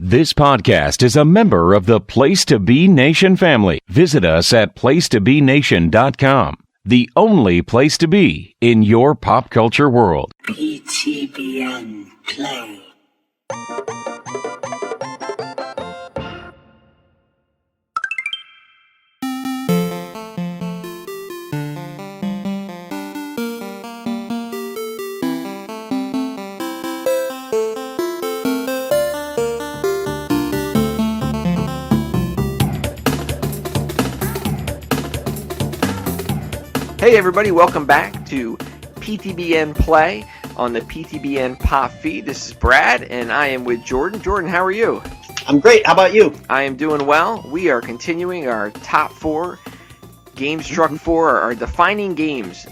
This podcast is a member of the Place to Be Nation family. Visit us at placetobenation.com, the only place to be in your pop culture world. PTBN Play. Hey everybody, welcome back to PTBN Play on the PTBN Pop feed. This is Brad, and I am with Jordan. Jordan, how are you? I'm great. How about you? I am doing well. We are continuing our top four, Game Struck 4, our defining games,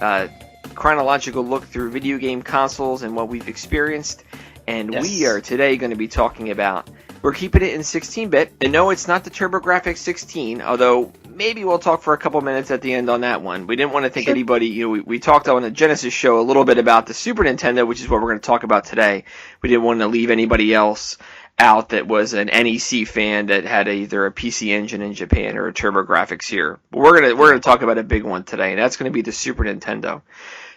chronological look through video game consoles and what we've experienced. And Yes. we are today going to be talking about, we're keeping it in 16-bit. And no, it's not the TurboGrafx 16, although maybe we'll talk for a couple minutes at the end on that one. We didn't want to take anybody, we talked on the Genesis show a little bit about the Super Nintendo, which is what we're going to talk about today. We didn't want to leave anybody else out that was an NEC fan that had either a PC Engine in Japan or a TurboGrafx here. But we're gonna talk about a big one today, and that's going to be the Super Nintendo.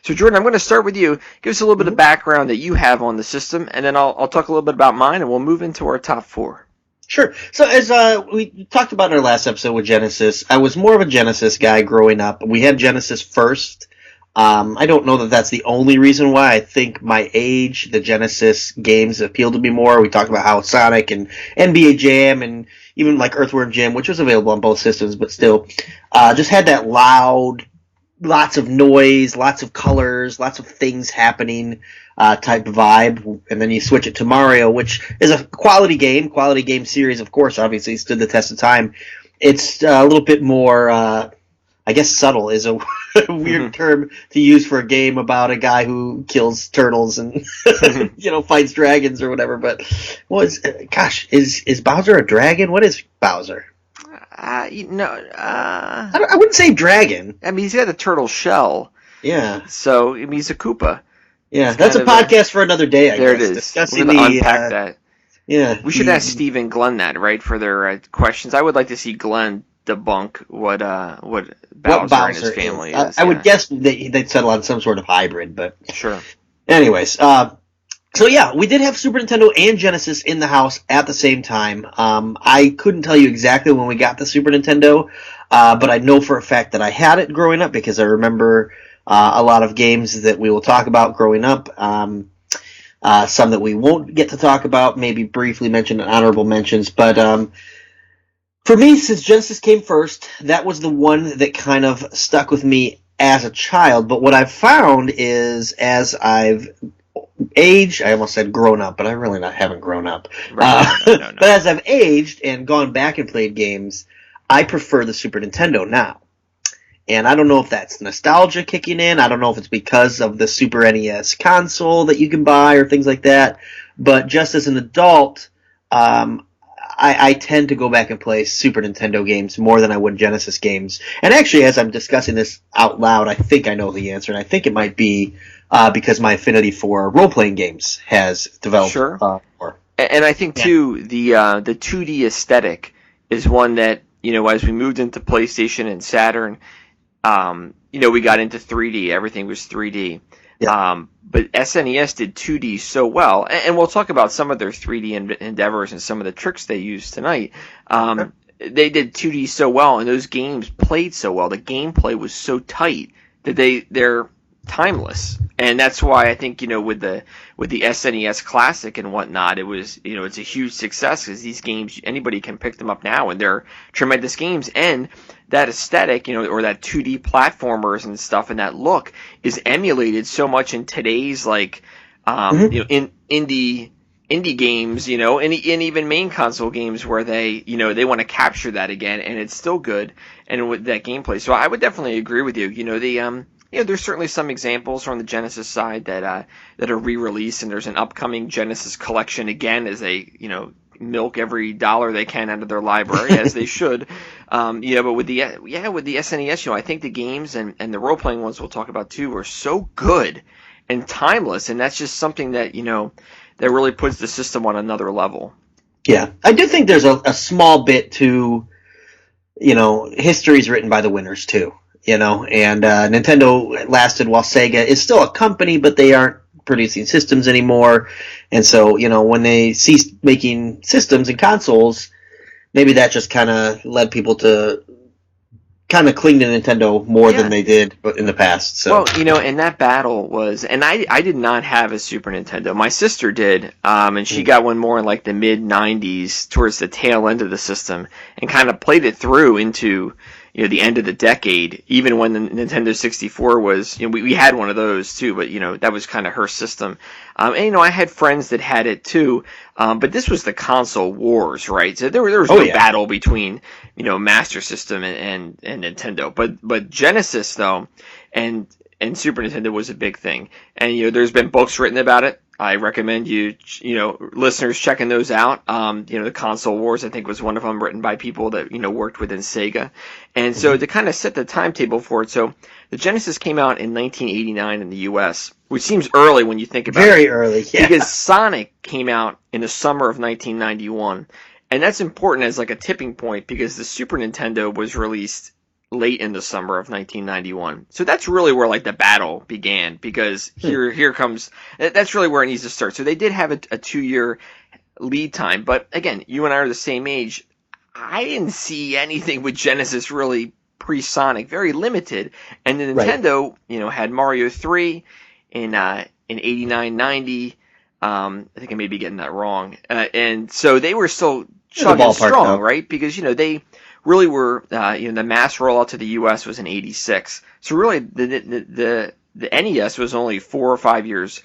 So Jordan, I'm going to start with you. Give us a little bit of background that you have on the system, and then I'll talk a little bit about mine, and we'll move into our top four. Sure. So as we talked about in our last episode with Genesis, I was more of a Genesis guy growing up. We had Genesis first. I don't know that that's the only reason why. I think my age, the Genesis games appealed to me more. We talked about how Sonic and NBA Jam and even like Earthworm Jim, which was available on both systems, but still just had that loud, lots of noise, lots of colors, lots of things happening type vibe. And then you switch it to Mario, which is a quality game series, of course, obviously stood the test of time. It's a little bit more, I guess subtle is a weird term to use for a game about a guy who kills turtles and, fights dragons or whatever. But, is Bowser a dragon? What is Bowser? I wouldn't say dragon. I mean, he's got a turtle shell. Yeah. So, I mean, he's a Koopa. Yeah, that's a podcast for another day, I guess. There it is. Discussing We're going to unpack that. Yeah. We should ask Steve and Glenn that, right, for their questions. I would like to see Glenn debunk what Bowser and his family is. I would guess they'd settle on some sort of hybrid, but... Sure. Anyways, so yeah, we did have Super Nintendo and Genesis in the house at the same time. I couldn't tell you exactly when we got the Super Nintendo, but I know for a fact that I had it growing up because I remember a lot of games that we will talk about growing up. Some that we won't get to talk about, maybe briefly mention in honorable mentions, but for me, since Genesis came first, that was the one that kind of stuck with me as a child. But what I've found is as I've aged, I almost said grown up, but I really haven't grown up. Right. No. But as I've aged and gone back and played games, I prefer the Super Nintendo now. And I don't know if that's nostalgia kicking in. I don't know if it's because of the Super NES console that you can buy or things like that. But just as an adult, I tend to go back and play Super Nintendo games more than I would Genesis games. And actually, as I'm discussing this out loud, I think I know the answer. And I think it might be because my affinity for role-playing games has developed. Sure. More. And I think, too, the 2D aesthetic is one that, as we moved into PlayStation and Saturn, we got into 3D. Everything was 3D. Yeah. But SNES did 2D so well, and we'll talk about some of their 3D endeavors and some of the tricks they used tonight. They did 2D so well, and those games played so well. The gameplay was so tight that they're timeless, and that's why I think with the SNES Classic and whatnot, it was it's a huge success because these games anybody can pick them up now, and they're tremendous games. And that aesthetic, or that 2D platformers and stuff, and that look is emulated so much in today's in indie games, and even main console games where they they want to capture that again, and it's still good and with that gameplay. So I would definitely agree with you. There's certainly some examples from the Genesis side that are re-released, and there's an upcoming Genesis collection again as they milk every dollar they can out of their library as they should. But with the SNES, I think the games and the role playing ones we'll talk about too are so good and timeless, and that's just something that that really puts the system on another level. Yeah, I do think there's a small bit to, history's written by the winners too, and Nintendo lasted while Sega is still a company, but they aren't producing systems anymore. And so, when they ceased making systems and consoles, maybe that just kind of led people to kind of cling to Nintendo more than they did in the past. So. Well, and that battle was, and I did not have a Super Nintendo. My sister did, and she got one more in like the mid '90s, towards the tail end of the system, and kind of played it through into the end of the decade. Even when the Nintendo 64 was, we had one of those too, but that was kind of her system. And I had friends that had it too. But this was the console wars, right? So there was no battle between, Master System and Nintendo. But Genesis though, and Super Nintendo was a big thing. And there's been books written about it. I recommend listeners checking those out. The Console Wars, I think, was one of them, written by people that, worked within Sega. And so to kind of set the timetable for it, so the Genesis came out in 1989 in the U.S., which seems early when you think about it. Very early, yeah. Because Sonic came out in the summer of 1991. And that's important as like a tipping point because the Super Nintendo was released late in the summer of 1991. So that's really where like the battle began because here comes, that's really where it needs to start. So they did have a 2-year lead time, but again, you and I are the same age. I didn't see anything with Genesis really pre-Sonic, very limited. And the Nintendo, had Mario 3 in 89, 90. I think I may be getting that wrong. And so they were still chugging strong, right? Because, they really were, the mass rollout to the U.S. was in 86. So really, the NES was only 4 or 5 years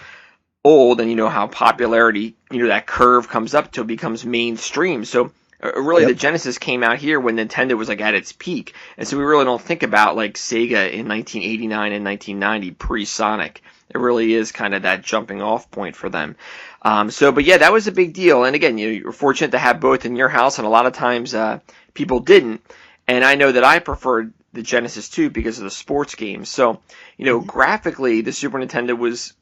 old, and how popularity, that curve comes up till it becomes mainstream. So really, the Genesis came out here when Nintendo was like at its peak, and so we really don't think about like Sega in 1989 and 1990 pre-Sonic. It really is kind of that jumping off point for them. But yeah, that was a big deal. And again, you're fortunate to have both in your house, and a lot of times people didn't. And I know that I preferred the Genesis too because of the sports games. So, graphically, the Super Nintendo was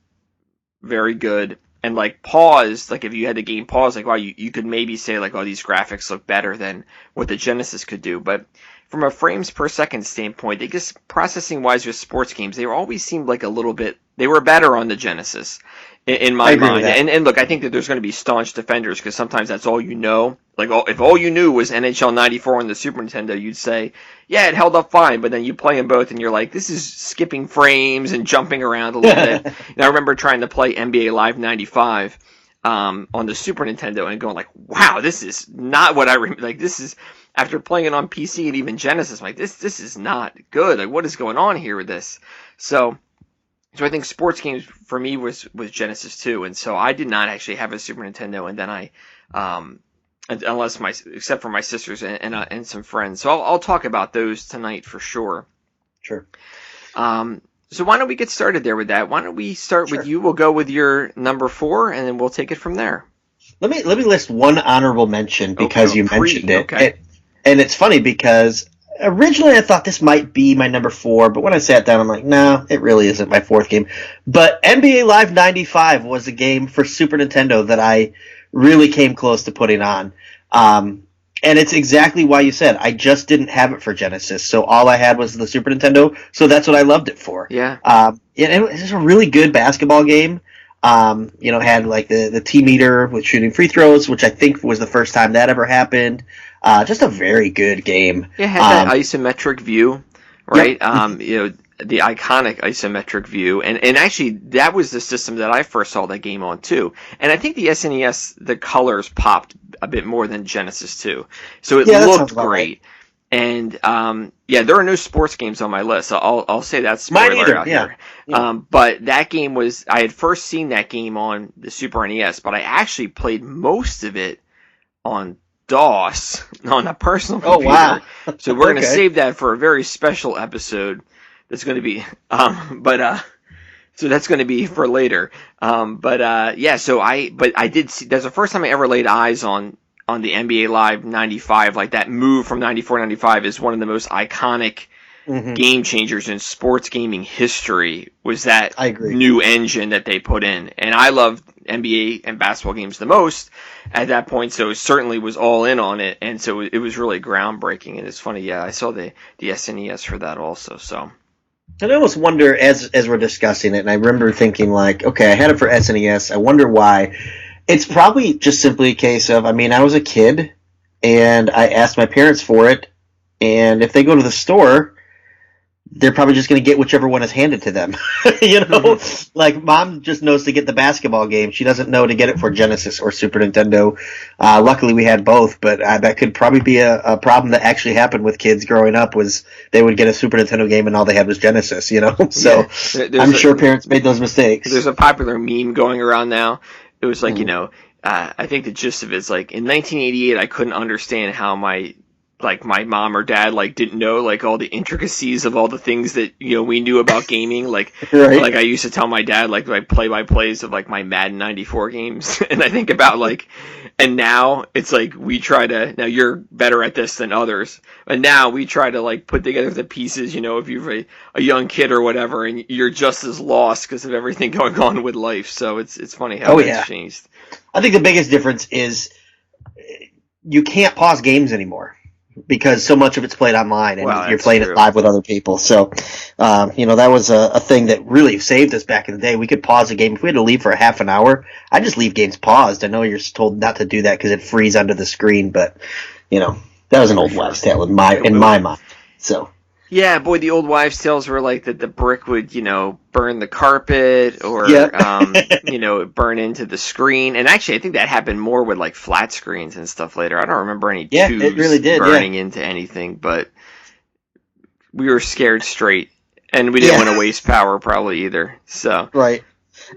very good. And like paused, like if you had the game paused, like wow, you could maybe say like, oh, these graphics look better than what the Genesis could do. But from a frames per second standpoint, they just processing wise with sports games, they always seemed like a little bit, they were better on the Genesis in my mind. And look, I think that there's going to be staunch defenders because sometimes that's all you know. Like if all you knew was NHL 94 on the Super Nintendo, you'd say, yeah, it held up fine. But then you play them both and you're like, this is skipping frames and jumping around a little bit. And I remember trying to play NBA Live 95 on the Super Nintendo and going like, wow, this is not what I remember. Like this is, after playing it on PC and even Genesis, I'm like, this is not good. Like what is going on here with this? So I think sports games for me was Genesis too, and so I did not actually have a Super Nintendo, and then I, except for my sisters and some friends. So I'll talk about those tonight for sure. Sure. So why don't we get started there with that? Why don't we start with you? We'll go with your number 4, and then we'll take it from there. Let me list one honorable mention because you mentioned it. Okay. And it's funny because originally I thought this might be my number 4, but when I sat down, I'm like, no, it really isn't my 4th game. But NBA Live 95 was a game for Super Nintendo that I really came close to putting on. And it's exactly why you said, I just didn't have it for Genesis, so all I had was the Super Nintendo, so that's what I loved it for. Yeah. It was a really good basketball game. It had like the T-meter with shooting free throws, which I think was the first time that ever happened. Just a very good game. It had that isometric view, right? Yep. The iconic isometric view. And actually, that was the system that I first saw that game on, too. And I think the SNES, the colors popped a bit more than Genesis, too. So it looked great. Right. And, there are no sports games on my list. I'll say that spoiler out here. Yeah. But that game was, I had first seen that game on the Super NES, but I actually played most of it on DOS on a personal computer. Oh, wow. So we're going to save that for a very special episode. That's going to be, so that's going to be for later. So I did see, that's the first time I ever laid eyes on the NBA Live 95, like that move from 94-95 is one of the most iconic game changers in sports gaming history was that I agree. new engine that they put in. And I loved NBA and basketball games the most at that point, so it certainly was all in on it. And so it was really groundbreaking. And it's funny, yeah, I saw the SNES for that also. So And I almost wonder, as we're discussing it, and I remember thinking, like, okay, I had it for SNES. I wonder why. It's probably just simply a case of, I mean, I was a kid, and I asked my parents for it, and if they go to the store, they're probably just going to get whichever one is handed to them. You know? Like, Mom just knows to get the basketball game. She doesn't know to get it for Genesis or Super Nintendo. Luckily, we had both, but that could probably be a problem that actually happened with kids growing up, was they would get a Super Nintendo game and all they had was Genesis, you know? So I'm sure parents made those mistakes. There's a popular meme going around now. It was like, I think the gist of it is like, in 1988, I couldn't understand how my mom or dad didn't know all the intricacies of all the things that we knew about gaming. Right. I used to tell my dad play-by-plays of my Madden 94 games, and I think about and now it's we try to, now you're better at this than others, and now we try to put together the pieces. If you're a young kid or whatever, and you're just as lost because of everything going on with life. So it's funny how it's changed. I think the biggest difference is you can't pause games anymore, because so much of it's played online, and you're playing it live with other people. So, that was a thing that really saved us back in the day. We could pause a game. If we had to leave for a half an hour, I'd just leave games paused. I know you're told not to do that because it frees under the screen, but, that was an old wives' tale in my mind. So. Yeah, boy, the old wives' tales were that the brick would, burn the carpet or, burn into the screen. And actually, I think that happened more with flat screens and stuff later. I don't remember any tubes it really did, burning into anything, but we were scared straight. And we didn't want to waste power probably either. So right.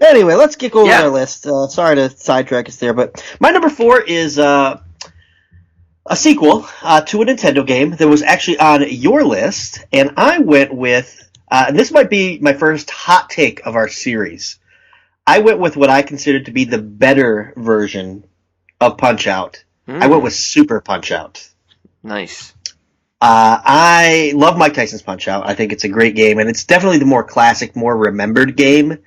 Anyway, let's kick over our list. Sorry to sidetrack us there, but my number 4 is a sequel to a Nintendo game that was actually on your list, and I went with, and this might be my first hot take of our series, I went with what I considered to be the better version of Punch-Out. I went with Super Punch-Out. Nice. I love Mike Tyson's Punch-Out. I think it's a great game, and it's definitely the more classic, more remembered game.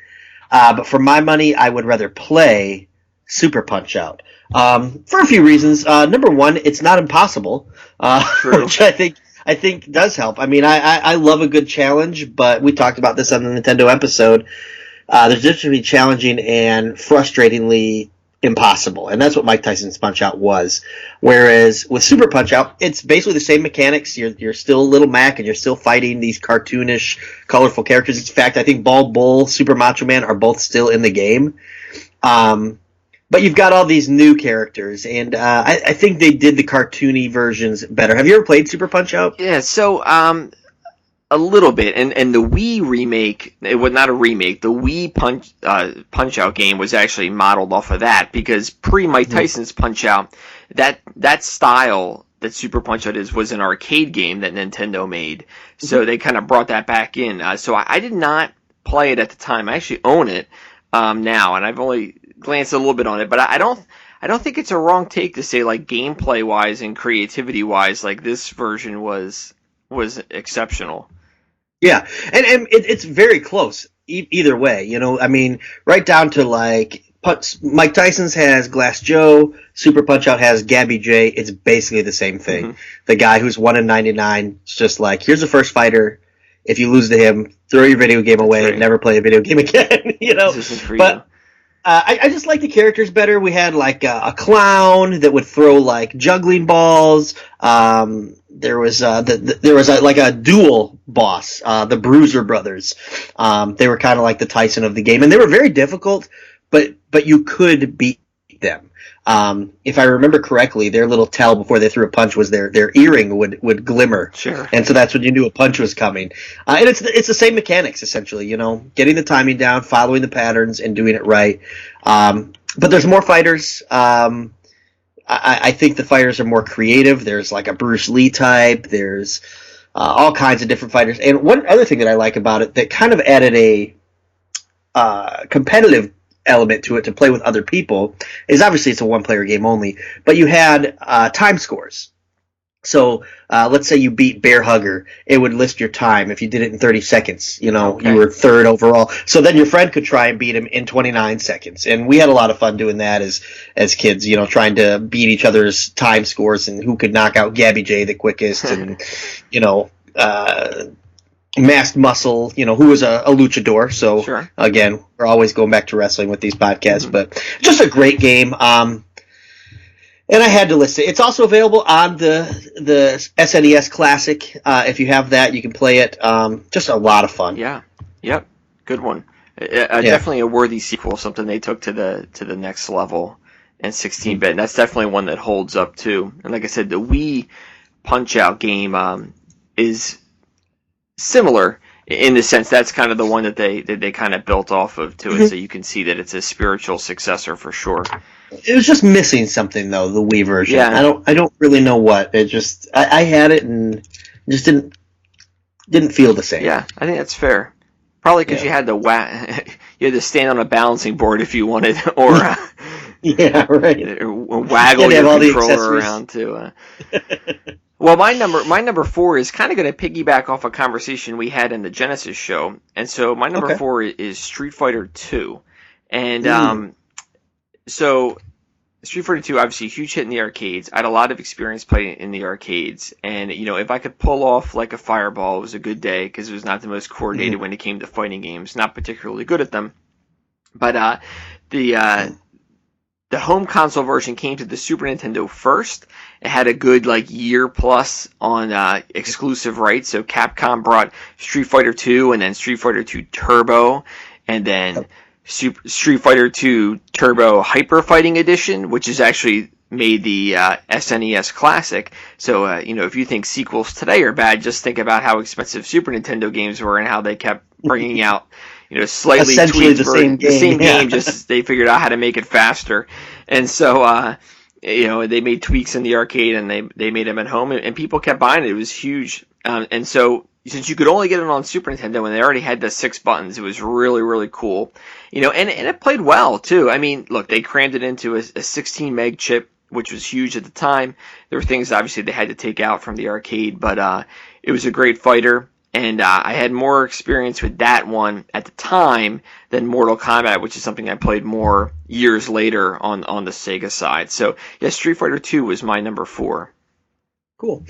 But for my money, I would rather play Super Punch-Out. For a few reasons. Number one, it's not impossible, which I think does help. I mean, I love a good challenge, but we talked about this on the Nintendo episode. There's a difference between challenging and frustratingly impossible, and that's what Mike Tyson's Punch-Out was. Whereas with Super Punch-Out, it's basically the same mechanics. You're still Little Mac, and you're still fighting these cartoonish, colorful characters. In fact, I think Bald Bull, Super Macho Man are both still in the game. But you've got all these new characters, and I think they did the cartoony versions better. Have you ever played Super Punch-Out? Yeah, so a little bit, and the Wii remake, it was not a remake, the Wii Punch-Out game was actually modeled off of that, because pre-Mike Tyson's Punch-Out, that style that Super Punch-Out was an arcade game that Nintendo made, so they kind of brought that back in. So I did not play it at the time. I actually own it now, and I've only glanced a little bit on it, but I don't think it's a wrong take to say gameplay wise and creativity wise, this version was exceptional. Yeah, and it's very close either way. I mean, right down to Mike Tyson's has Glass Joe, Super Punch-Out has Gabby J. It's basically the same thing. The guy who's 1 in 99. It's just here's the first fighter. If you lose to him, throw your video game away and never play a video game again. This isn't for you. I just like the characters better. We had a clown that would throw juggling balls. There was a dual boss, the Bruiser Brothers. They were kind of like the Tyson of the game, and they were very difficult, but you could beat them. If I remember correctly, their little tell before they threw a punch was their earring would glimmer. Sure. And so that's when you knew a punch was coming. And it's the same mechanics, essentially, getting the timing down, following the patterns, and doing it right. But there's more fighters. I think the fighters are more creative. There's a Bruce Lee type. There's all kinds of different fighters. And one other thing that I like about it that kind of added a competitive element to it to play with other people is obviously it's a one-player game only, but you had time scores. So let's say you beat Bear Hugger, it would list your time. If you did it in 30 seconds, you Okay. were third overall. So then your friend could try and beat him in 29 seconds. And we had a lot of fun doing that as kids, trying to beat each other's time scores and who could knock out Gabby J the quickest and, Masked Muscle, who was a luchador. So Sure. again, we're always going back to wrestling with these podcasts, but just a great game. And I had to list it. It's also available on the SNES Classic. If you have that, you can play it. Just a lot of fun. Yeah. Yep. Good one. Definitely a worthy sequel, something they took to the next level in 16-bit. And that's definitely one that holds up too. And like I said, the Wii Punch-Out game is similar in the sense that's kind of the one that they kind of built off of to it. So you can see that it's a spiritual successor for sure. It was just missing something though, the Wii version. Yeah. I don't really know what. It just I had it and just didn't feel the same. Yeah, I think that's fair. Probably because you had to you had to stand on a balancing board if you wanted, or yeah, right. or waggle have your all the controller accessories. around too. Well, my number 4 is kind of going to piggyback off a conversation we had in the Genesis show, and so my number 4 is Street Fighter 2, and so Street Fighter 2, obviously a huge hit in the arcades. I had a lot of experience playing in the arcades, and if I could pull off like a fireball, it was a good day because it was not the most coordinated when it came to fighting games. Not particularly good at them, but the home console version came to the Super Nintendo first. It had a good year plus on exclusive rights. So Capcom brought Street Fighter 2 and then Street Fighter 2 Turbo, and then Street Fighter 2 Turbo Hyper Fighting Edition, which is actually made the SNES Classic. So, if you think sequels today are bad, just think about how expensive Super Nintendo games were and how they kept bringing out, slightly Essentially tweaked the same game. Just they figured out how to make it faster. And so, they made tweaks in the arcade and they made them at home, and people kept buying it. It was huge. And so, since you could only get it on Super Nintendo and they already had the 6 buttons, it was really, really cool. And it played well, too. I mean, look, they crammed it into a 16 meg chip, which was huge at the time. There were things, obviously, they had to take out from the arcade, but it was a great fighter. And I had more experience with that one at the time than Mortal Kombat, which is something I played more years later on the Sega side. So, yeah, Street Fighter 2 was my number 4. Cool.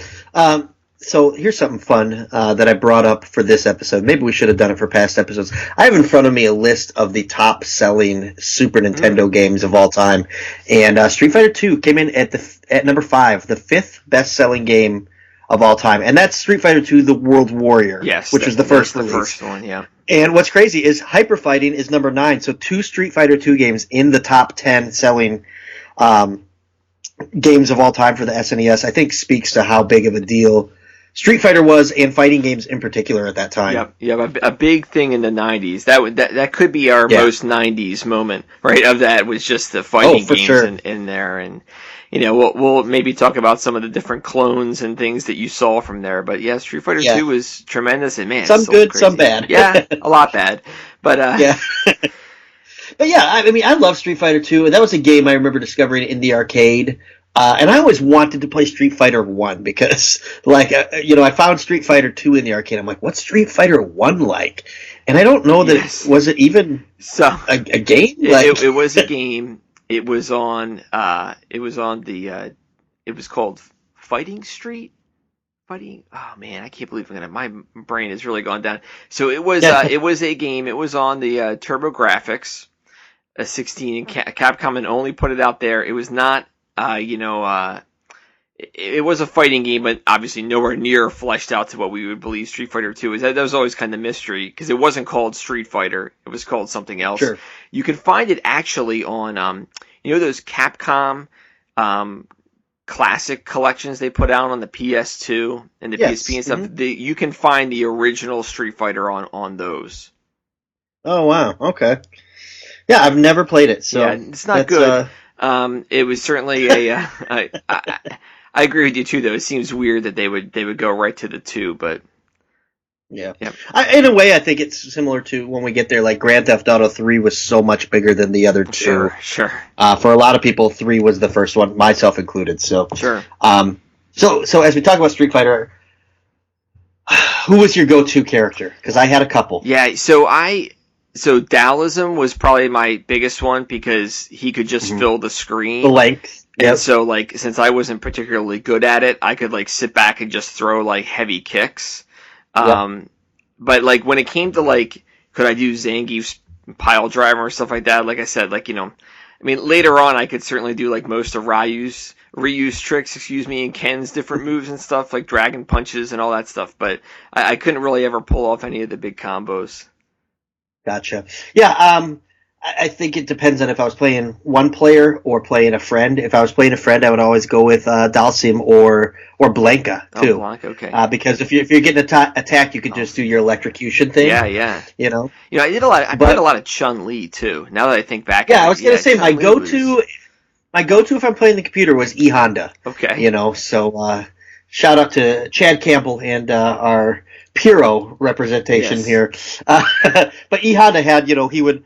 So here's something fun that I brought up for this episode. Maybe we should have done it for past episodes. I have in front of me a list of the top-selling Super Nintendo games of all time, and Street Fighter 2 came in at number 5, the 5th best-selling game of all time, and that's Street Fighter 2: The World Warrior, which was the first release. The first one, yeah. And what's crazy is Hyper Fighting is number 9, so 2 Street Fighter 2 games in the top 10 selling games of all time for the SNES, I think speaks to how big of a deal Street Fighter was, and fighting games in particular at that time. Yep. A big thing in the 90s. That could be our most 90s moment, right? Of that was just the fighting games in there, and we'll maybe talk about some of the different clones and things that you saw from there. But yeah, Street Fighter 2 was tremendous, and man, some good, crazy. Some bad. Yeah, a lot bad, but yeah. But yeah, I mean, I love Street Fighter 2, and that was a game I remember discovering in the arcade. And I always wanted to play Street Fighter 1 because, I found Street Fighter 2 in the arcade. I'm like, what's Street Fighter 1 like? And I don't know that was it even a game? It was a game. It was on. It was called Fighting Street. Fighting. Oh man, I can't believe my brain has really gone down. So it was. It was a game. It was on the TurboGrafx 16, and Capcom had only put it out there. It was not. It was a fighting game, but obviously nowhere near fleshed out to what we would believe Street Fighter 2 is. That was always kind of mystery, because it wasn't called Street Fighter. It was called something else. Sure. You can find it actually on, those Capcom classic collections they put out on the PS2 and the PSP and stuff. Mm-hmm. You can find the original Street Fighter on those. Oh, wow. Okay. Yeah, I've never played it, so... Yeah, it's not good. It was certainly I agree with you too, though. It seems weird that they would go right to the 2, but yeah. In a way, I think it's similar to when we get there. Like Grand Theft Auto 3 was so much bigger than the other 2. Sure. For a lot of people, 3 was the first one, myself included. So sure. So as we talk about Street Fighter, who was your go-to character? Because I had a couple. Yeah, so Taoism was probably my biggest one because he could just fill the screen. The length. Yep. And so, like, since I wasn't particularly good at it, I could, like, sit back and just throw, like, heavy kicks. But, like, when it came to, like, could I do Zangief's pile driver or stuff like that, like I said, like, I mean, later on I could certainly do, like, most of Ryu's tricks, and Ken's different moves and stuff, like dragon punches and all that stuff, but I couldn't really ever pull off any of the big combos. Gotcha. Yeah, I think it depends on if I was playing one player or playing a friend. If I was playing a friend, I would always go with Dalsim or Blanca too. Oh, Blanca, okay. Because if you're getting attacked, you could just do your electrocution thing. Yeah. I did I played a lot of Chun-Li too. Now that I think back, I was gonna say my go-to if I'm playing the computer was E Honda. Okay. So shout out to Chad Campbell and our Piro representation here. But E Honda had, he would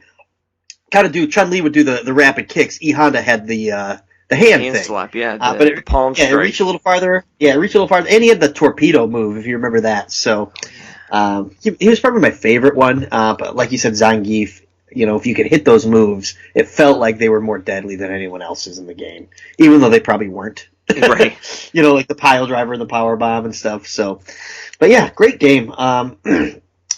kind of do, Chun-Li would do the rapid kicks. E Honda had the hand thing. Slap, the palm strike. Yeah, reach a little farther. And he had the torpedo move, if you remember that. So he was probably my favorite one. But like you said, Zangief, if you could hit those moves, it felt like they were more deadly than anyone else's in the game, even though they probably weren't. Right. Like the pile driver and the power bomb and stuff. So, but yeah, great game.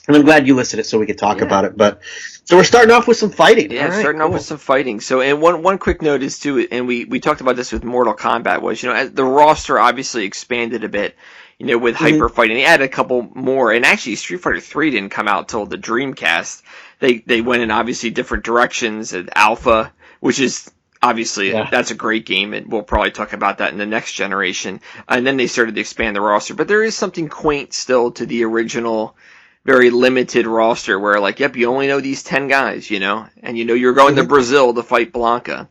And I'm glad you listed it so we could talk about it. But so we're starting off with some fighting. Yeah, starting off with some fighting. So, and one quick note is too, and we talked about this with Mortal Kombat, was as the roster obviously expanded a bit. With Hyper Fighting, they added a couple more, and actually Street Fighter 3 didn't come out till the Dreamcast. They went in obviously different directions. And Alpha, which is obviously that's a great game, and we'll probably talk about that in the next generation. And then they started to expand the roster, but there is something quaint still to the original, very limited roster where, like, yep, you only know these 10 guys, and you're going to Brazil to fight Blanca.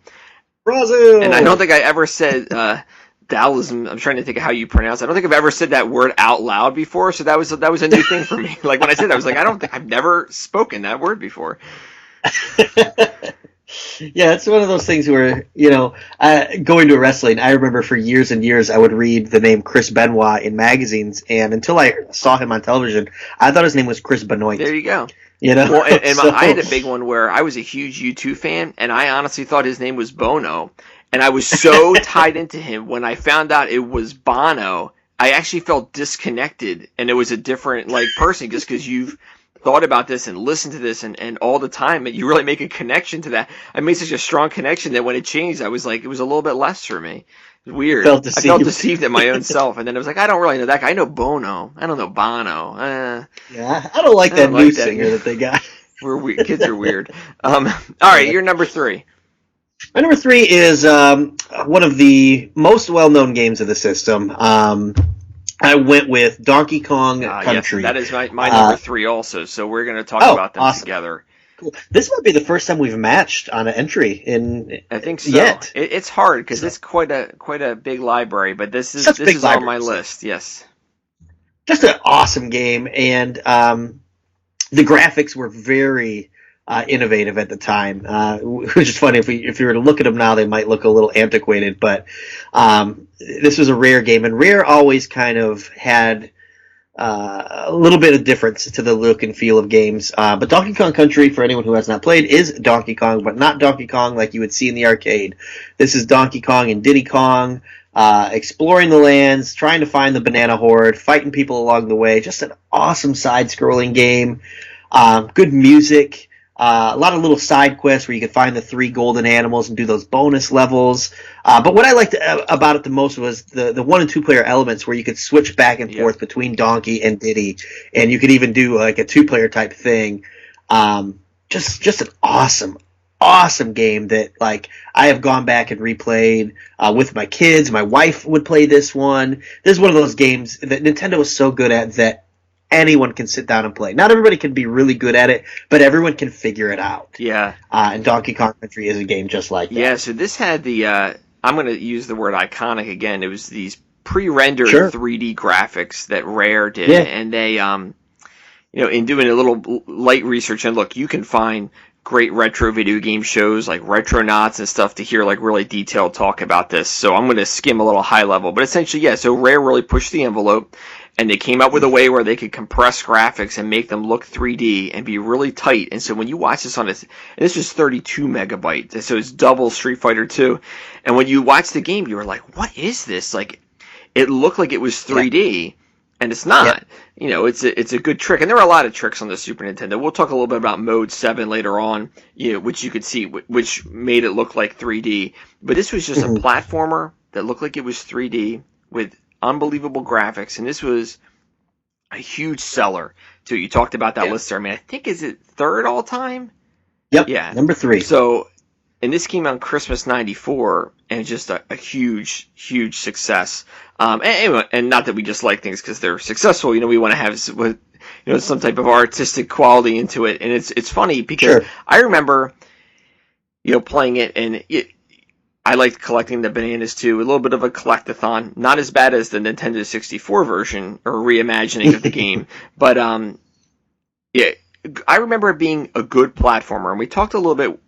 Brazil! And I don't think I ever said Taoism. I'm trying to think of how you pronounce it. I don't think I've ever said that word out loud before, so that was a new thing for me. Like, when I said that, I was like, I don't think I've never spoken that word before. Yeah, it's one of those things where, going to wrestling, I remember for years and years I would read the name Chris Benoit in magazines, and until I saw him on television, I thought his name was Chris Benoit. There you go. Well, and I had a big one where I was a huge U2 fan, and I honestly thought his name was Bono, and I was so tied into him when I found out it was Bono. I actually felt disconnected, and it was a different person, just because you've thought about this and listened to this and all the time, and you really make a connection to that. I made such a strong connection that when it changed, I was like, it was a little bit less for me. It was weird. I felt deceived at my own self, and then I was like, I don't really know that guy. I know Bono. I don't know Bono. Yeah, I don't like that new singer that they got. We're weird. Kids are weird. All right, you're number 3. My number 3 is one of the most well-known games of the system. I went with Donkey Kong Country. Yes, that is my number 3 also, so we're going to talk about them together. Cool. This might be the first time we've matched on an entry I think so. Yet. It's hard because it's quite a big library, but this is on my list. Yes, just an awesome game, and the graphics were very innovative at the time, which is funny. If you were to look at them now, they might look a little antiquated, but this was a Rare game, and Rare always kind of had a little bit of difference to the look and feel of games. But Donkey Kong Country, for anyone who has not played, is Donkey Kong, but not Donkey Kong like you would see in the arcade. This is Donkey Kong and Diddy Kong, exploring the lands, trying to find the banana horde, fighting people along the way. Just an awesome side-scrolling game. Good music. A lot of little side quests where you could find the 3 golden animals and do those bonus levels. But what I liked about it the most was the 1 and 2 player elements where you could switch back and forth between Donkey and Diddy, and you could even do like a 2-player type thing. Just an awesome game that I have gone back and replayed with my kids. My wife would play this one. This is one of those games that Nintendo was so good at that anyone can sit down and play. Not everybody can be really good at it, but everyone can figure it out. Yeah. And Donkey Kong Country is a game just like that. Yeah, so this had the, I'm going to use the word iconic again. It was these pre-rendered 3D graphics that Rare did. Yeah. And they, in doing a little light research, and look, you can find great retro video game shows like Retronauts and stuff to hear like really detailed talk about this. So I'm going to skim a little high level, but essentially, yeah. So Rare really pushed the envelope, and they came up with a way where they could compress graphics and make them look 3D and be really tight. And so when you watch this and this was 32 megabytes, so it's double Street Fighter 2. And when you watch the game, you were like, "What is this?" Like, it looked like it was 3D. And it's not. Yeah. It's a good trick. And there are a lot of tricks on the Super Nintendo. We'll talk a little bit about Mode 7 later on, which you could see, which made it look like 3D. But this was just a platformer that looked like it was 3D with unbelievable graphics. And this was a huge seller, too. You talked about that list there. I mean, I think, is it third all time? Yep. Yeah. Number 3. So, and this came out on Christmas '94, and just a huge, huge success. And not that we just like things because they're successful. We want to have some type of artistic quality into it. And it's funny because I remember playing it, and I liked collecting the bananas too. A little bit of a collectathon, not as bad as the Nintendo 64 version or reimagining of the game, but I remember it being a good platformer. And we talked a little bit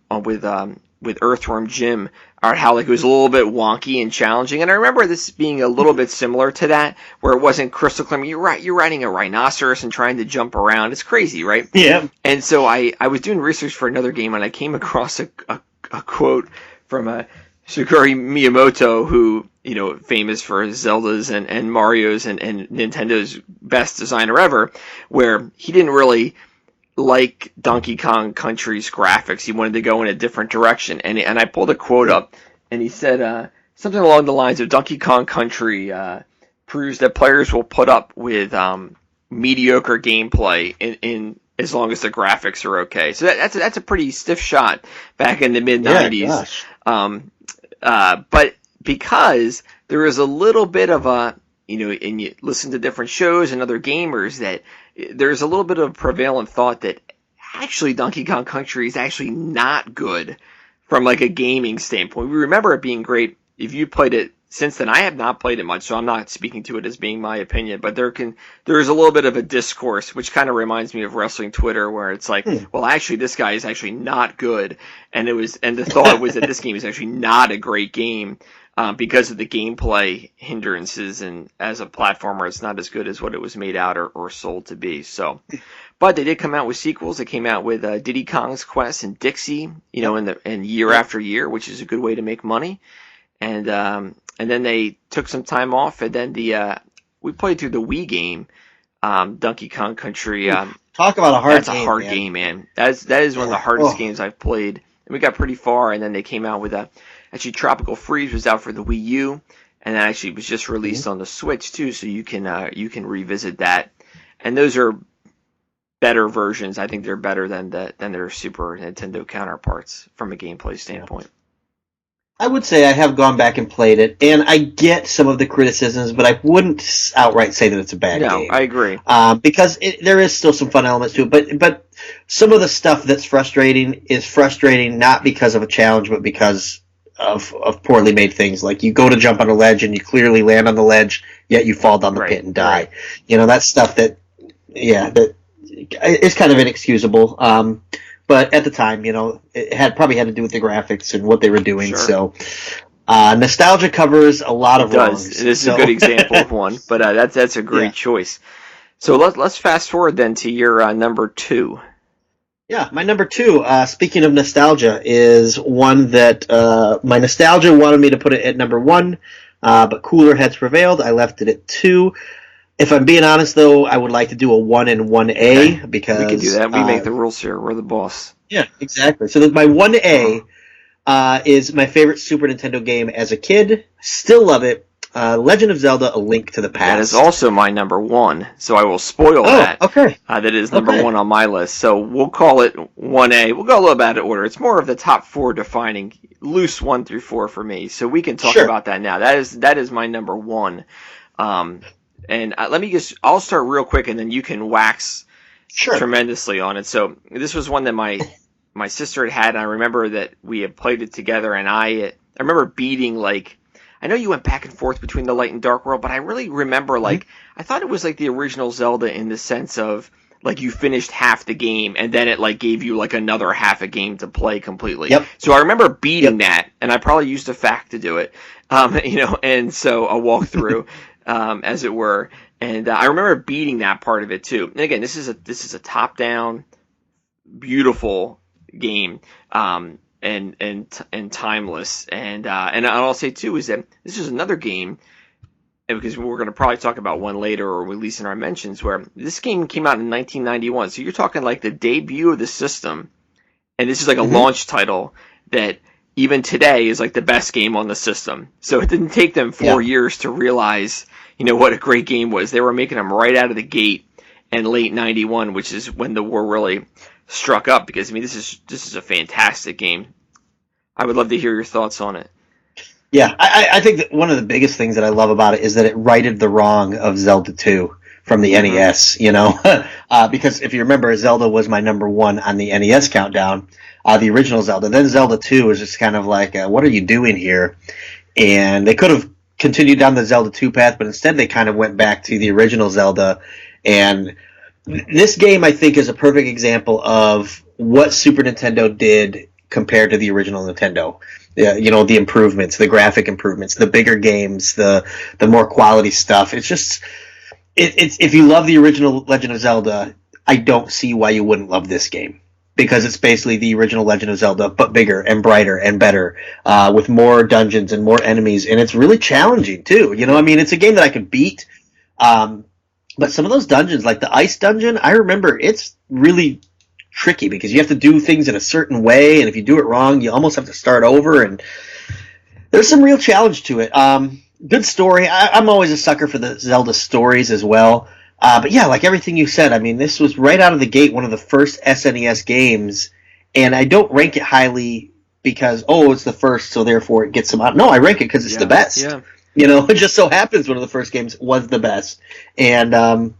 with Earthworm Jim, or how it was a little bit wonky and challenging. And I remember this being a little bit similar to that, where it wasn't crystal clear. You're riding a rhinoceros and trying to jump around. It's crazy, right? Yeah. And so I was doing research for another game, and I came across a quote from Shigeru Miyamoto, who, famous for Zelda's and Mario's and Nintendo's best designer ever, where he didn't really like Donkey Kong Country's graphics. He wanted to go in a different direction. And I pulled a quote up, and he said something along the lines of Donkey Kong Country proves that players will put up with mediocre gameplay in as long as the graphics are okay. So that's a pretty stiff shot back in the mid-90s. But because there is a little bit of a, and you listen to different shows and other gamers, that there's a little bit of prevalent thought that actually Donkey Kong Country is actually not good from like a gaming standpoint. We remember it being great. If you played it since then, I have not played it much, so I'm not speaking to it as being my opinion, but there is a little bit of a discourse, which kind of reminds me of wrestling Twitter, where it's like, well, actually, this guy is actually not good, and the thought was that this game is actually not a great game. Because of the gameplay hindrances, and as a platformer, it's not as good as what it was made out or sold to be. So, but they did come out with sequels. They came out with Diddy Kong's Quest and Dixie, and year after year, which is a good way to make money. And then they took some time off, and then we played through the Wii game, Donkey Kong Country. Talk about a hard game. That's a hard game, man. That is one of the hardest games I've played. And we got pretty far, and then they came out with actually, Tropical Freeze was out for the Wii U, and that actually was just released on the Switch too, so you can revisit that. And those are better versions. I think they're better than their Super Nintendo counterparts from a gameplay standpoint. I would say I have gone back and played it, and I get some of the criticisms, but I wouldn't outright say that it's a bad game. No, I agree. Because there is still some fun elements to it, but some of the stuff that's frustrating is frustrating not because of a challenge, but because of poorly made things. Like, you go to jump on a ledge, and you clearly land on the ledge, yet you fall down the pit and die. Right. That's stuff that is kind of inexcusable. But at the time, it probably had to do with the graphics and what they were doing. Sure. So, nostalgia covers a lot of wrongs. This is a good example of one, but that's a great choice. So let's fast forward then to your number 2. Yeah, my number 2, speaking of nostalgia, is one that my nostalgia wanted me to put it at number 1, but cooler heads prevailed. I left it at 2. If I'm being honest, though, I would like to do a 1 and 1A, because... We can do that. We make the rules here. We're the boss. Yeah, exactly. So my 1A is my favorite Super Nintendo game as a kid. Still love it. Legend of Zelda: A Link to the Past. That is also my number 1, so I will spoil that. Okay. That is number 1 on my list. So we'll call it 1A. We'll go a little bit out of order. It's more of the top 4 defining, loose 1 through 4 for me. So we can talk about that now. That is my number 1. And I'll start real quick, and then you can wax tremendously on it. So this was one that my sister had, and I remember that we had played it together, and I remember beating, like, I know you went back and forth between the Light and Dark World, but I really remember, like, I thought it was like the original Zelda in the sense of like you finished half the game and then it like gave you like another half a game to play completely. Yep. So I remember beating that, and I probably used a fact to do it, and so a walkthrough, as it were. And I remember beating that part of it too. And again, this is a top down, beautiful game, and timeless. And I'll say too is that this is another game, and because we're going to probably talk about one later or release in our mentions, where this game came out in 1991. So you're talking like the debut of the system, and this is like a launch title that even today is like the best game on the system. So it didn't take them 4 years to realize, what a great game was. They were making them right out of the gate in late 91, which is when the war really struck up, because this is a fantastic game. I would love to hear your thoughts on it. Yeah, I think that one of the biggest things that I love about it is that it righted the wrong of Zelda 2 from the NES, because if you remember, Zelda was my number one on the NES countdown, the original Zelda. Then Zelda 2 was just kind of like, what are you doing here? And they could have continued down the Zelda 2 path, but instead they kind of went back to the original Zelda. And this game, I think, is a perfect example of what Super Nintendo did compared to the original Nintendo. The improvements, the graphic improvements, the bigger games, the more quality stuff. It's just, it's if you love the original Legend of Zelda, I don't see why you wouldn't love this game, because it's basically the original Legend of Zelda, but bigger and brighter and better, with more dungeons and more enemies, and it's really challenging too. It's a game that I could beat, but some of those dungeons, like the ice dungeon, I remember it's really tricky because you have to do things in a certain way, and if you do it wrong, you almost have to start over, and there's some real challenge to it. Good story. I'm always a sucker for the Zelda stories as well. But yeah, like everything you said, this was right out of the gate one of the first SNES games, and I don't rank it highly because, it's the first, so therefore it gets some out. No, I rank it because it's the best. Yeah. It just so happens one of the first games was the best. And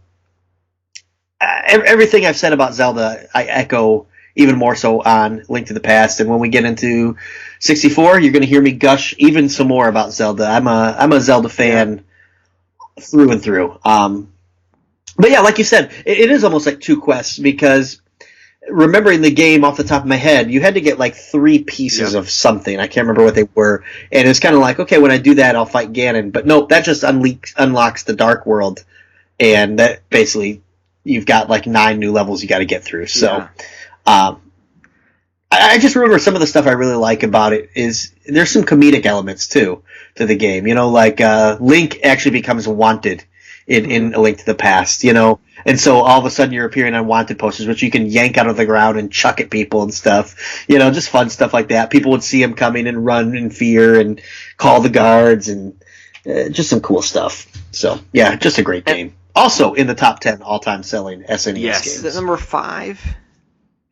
everything I've said about Zelda, I echo even more so on Link to the Past. And when we get into 64, you're going to hear me gush even some more about Zelda. I'm a Zelda fan through and through. But yeah, like you said, it is almost like two quests, because remembering the game off the top of my head, you had to get like 3 pieces of something. I can't remember what they were. And it's kind of like, okay, when I do that, I'll fight Ganon. But no, that just unlocks the Dark World. And that basically, you've got like 9 new levels you got to get through. So I just remember some of the stuff I really like about it is there's some comedic elements too to the game. Like Link actually becomes wanted in A Link to the Past, and so all of a sudden you're appearing on wanted posters, which you can yank out of the ground and chuck at people and stuff, just fun stuff like that. People would see him coming and run in fear and call the guards, and just some cool stuff. So yeah, just a great game. Also in the top 10 all-time selling SNES games. Is that number 5?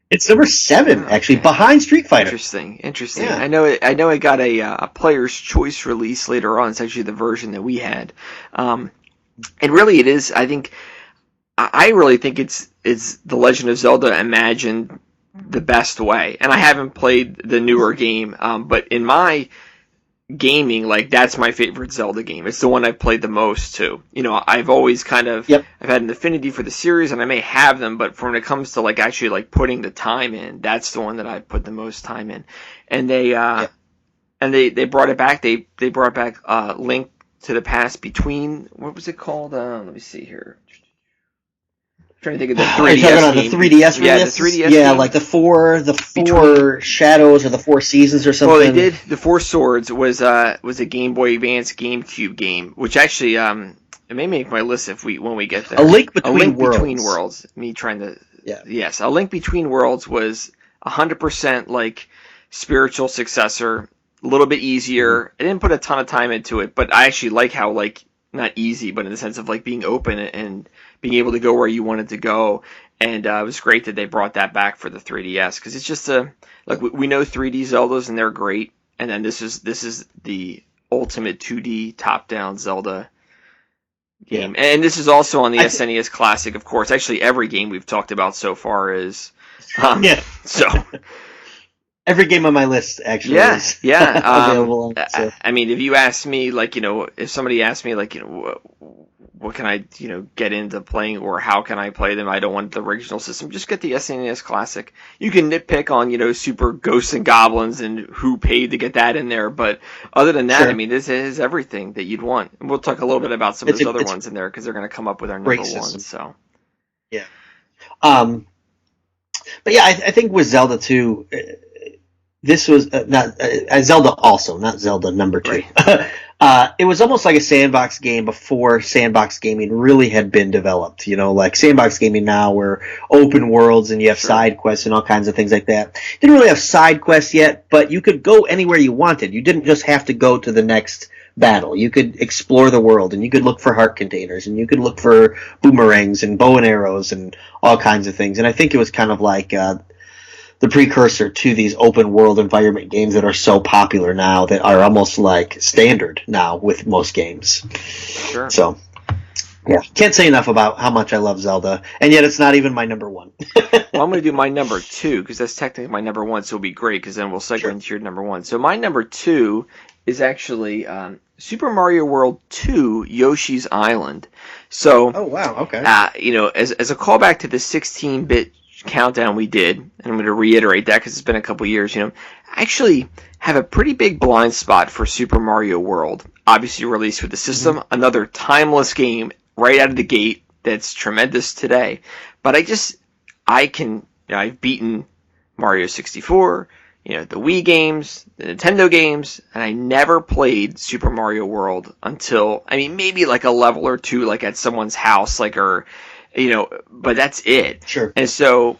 It's number 7, actually, behind Street Fighter. Interesting. Yeah. I know it got a Player's Choice release later on. It's actually the version that we had. And really, it is. I really think it's the Legend of Zelda imagined the best way. And I haven't played the newer game, but in my gaming, like, that's my favorite Zelda game. It's the one I've played the most too. I've always kind of I've had an affinity for the series, and I may have them, but when it comes to like actually like putting the time in, that's the one that I put the most time in. And they brought it back. They brought back Link to the Past between, what was it called? Let me see here. I'm trying to think of the 3DS game. The 3DS release? Yeah, the 3DS game. Like the four shadows or the 4 seasons or something. Well, they did. The 4 Swords was a Game Boy Advance GameCube game, which actually it may make my list when we get there. A Link Between Worlds. Me trying to. Yeah. Yes, A Link Between Worlds was 100% like spiritual successor. A little bit easier. I didn't put a ton of time into it, but I actually like how, like, not easy, but in the sense of like being open and being able to go where you wanted to go. And it was great that they brought that back for the 3DS, because it's just like we know 3D Zeldas and they're great, and then this is the ultimate 2D top-down Zelda game. And this is also on the SNES Classic, of course. Actually, every game we've talked about so far is. So. Every game on my list actually is available. So. If you ask me, like, if somebody asked me, like, what can I, get into playing, or how can I play them? I don't want the original system. Just get the SNES Classic. You can nitpick on, Super Ghosts and Goblins and who paid to get that in there, but other than that, Sure. I mean, this is everything that you'd want. And we'll talk a little bit about some of those other ones in there, because they're going to come up with our number great one. system. So Yeah. But yeah, I think with Zelda 2, this was not Zelda also, not Zelda number 2. Right. It was almost like a sandbox game before sandbox gaming really had been developed. Like sandbox gaming now, where open worlds and you have side quests and all kinds of things like that. Didn't really have side quests yet, but you could go anywhere you wanted. You didn't just have to go to the next battle. You could explore the world, and you could look for heart containers, and you could look for boomerangs and bow and arrows and all kinds of things. And I think it was kind of like the precursor to these open world environment games that are so popular now, that are almost like standard now with most games. Sure. So, yeah, can't say enough about how much I love Zelda, and yet it's not even my number 1. Well, I'm going to do my number 2, because that's technically my number 1, so it'll be great, because then we'll segue into your number 1. So my number 2 is actually Super Mario World 2 Yoshi's Island. So, Oh wow, okay. As a callback to the 16-bit countdown we did, and I'm going to reiterate that because it's been a couple years, I actually have a pretty big blind spot for Super Mario World. Obviously released with the system, another timeless game right out of the gate that's tremendous today. But I've beaten Mario 64, the Wii games, the Nintendo games, and I never played Super Mario World until, maybe like a level or two, like at someone's house, but that's it. Sure. And so,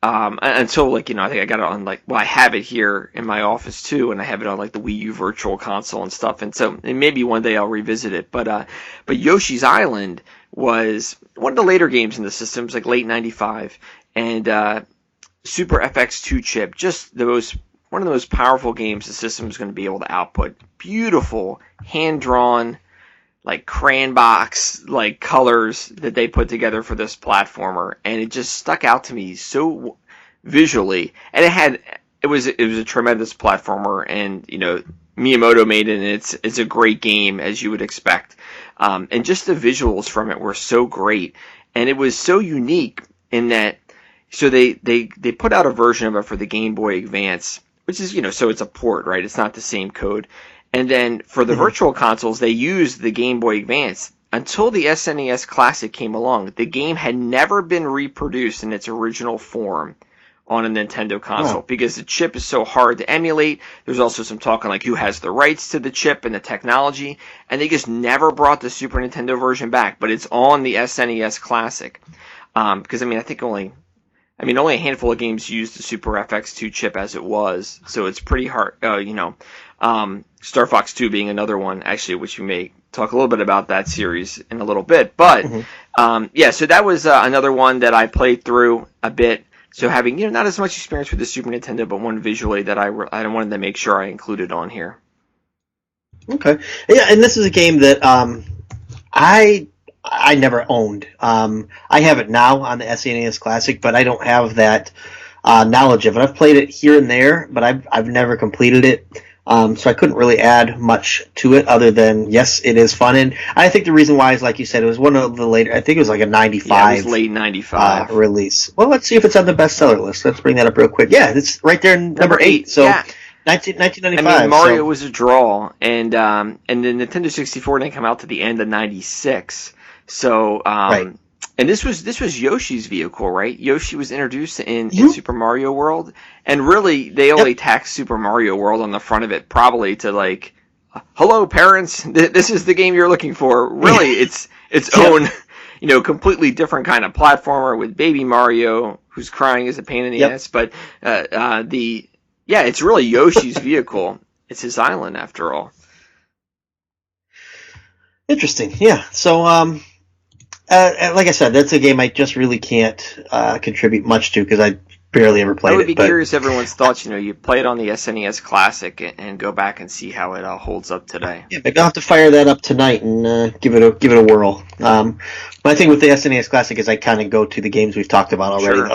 until I think I got it on I have it here in my office too, and I have it on the Wii U Virtual Console and stuff. And so, maybe one day I'll revisit it. But Yoshi's Island was one of the later games in the system. It was late '95, and Super FX2 chip, just one of the most powerful games the system is going to be able to output. Beautiful, hand-drawn, crayon box, colors that they put together for this platformer, and it just stuck out to me so visually. And it was a tremendous platformer, and Miyamoto made it, and it's a great game, as you would expect. And just the visuals from it were so great, and it was so unique in that. So they put out a version of it for the Game Boy Advance, which is, so it's a port, right? It's not the same code. And then for the virtual consoles, they used the Game Boy Advance. Until the SNES Classic came along, the game had never been reproduced in its original form on a Nintendo console, because the chip is so hard to emulate. There's also some talk on who has the rights to the chip and the technology, and they just never brought the Super Nintendo version back, but it's on the SNES Classic. Because I think only a handful of games used the Super FX2 chip as it was, so it's pretty hard, Star Fox 2 being another one, actually, which we may talk a little bit about that series in a little bit. But, so that was another one that I played through a bit. So having, not as much experience with the Super Nintendo, but one visually that I wanted to make sure I included on here. Okay. Yeah, and this is a game that I never owned. I have it now on the SNES Classic, but I don't have that knowledge of it. I've played it here and there, but I've never completed it. So I couldn't really add much to it other than, yes, it is fun. And I think the reason why is, like you said, it was one of the later, I think it was a 95. Yeah, it was late 95. Release. Well, let's see if it's on the bestseller list. Let's bring that up real quick. Yeah, it's right there in number 8. So yeah. 1995. Mario was a draw, and the Nintendo 64 didn't come out to the end of 96. So, right. And this was Yoshi's vehicle, right? Yoshi was introduced in Super Mario World, and really they only tacked Super Mario World on the front of it, probably to hello parents, this is the game you're looking for. Really, it's its own, completely different kind of platformer with Baby Mario who's crying as a pain in the ass. But it's really Yoshi's vehicle. It's his island after all. Interesting, yeah. So, like I said, that's a game I just really can't contribute much to because I barely ever played it. I would be curious everyone's thoughts. You play it on the SNES Classic and go back and see how it holds up today. Yeah, maybe I'll have to fire that up tonight and give it a whirl. My thing with the SNES Classic is I kind of go to the games we've talked about already,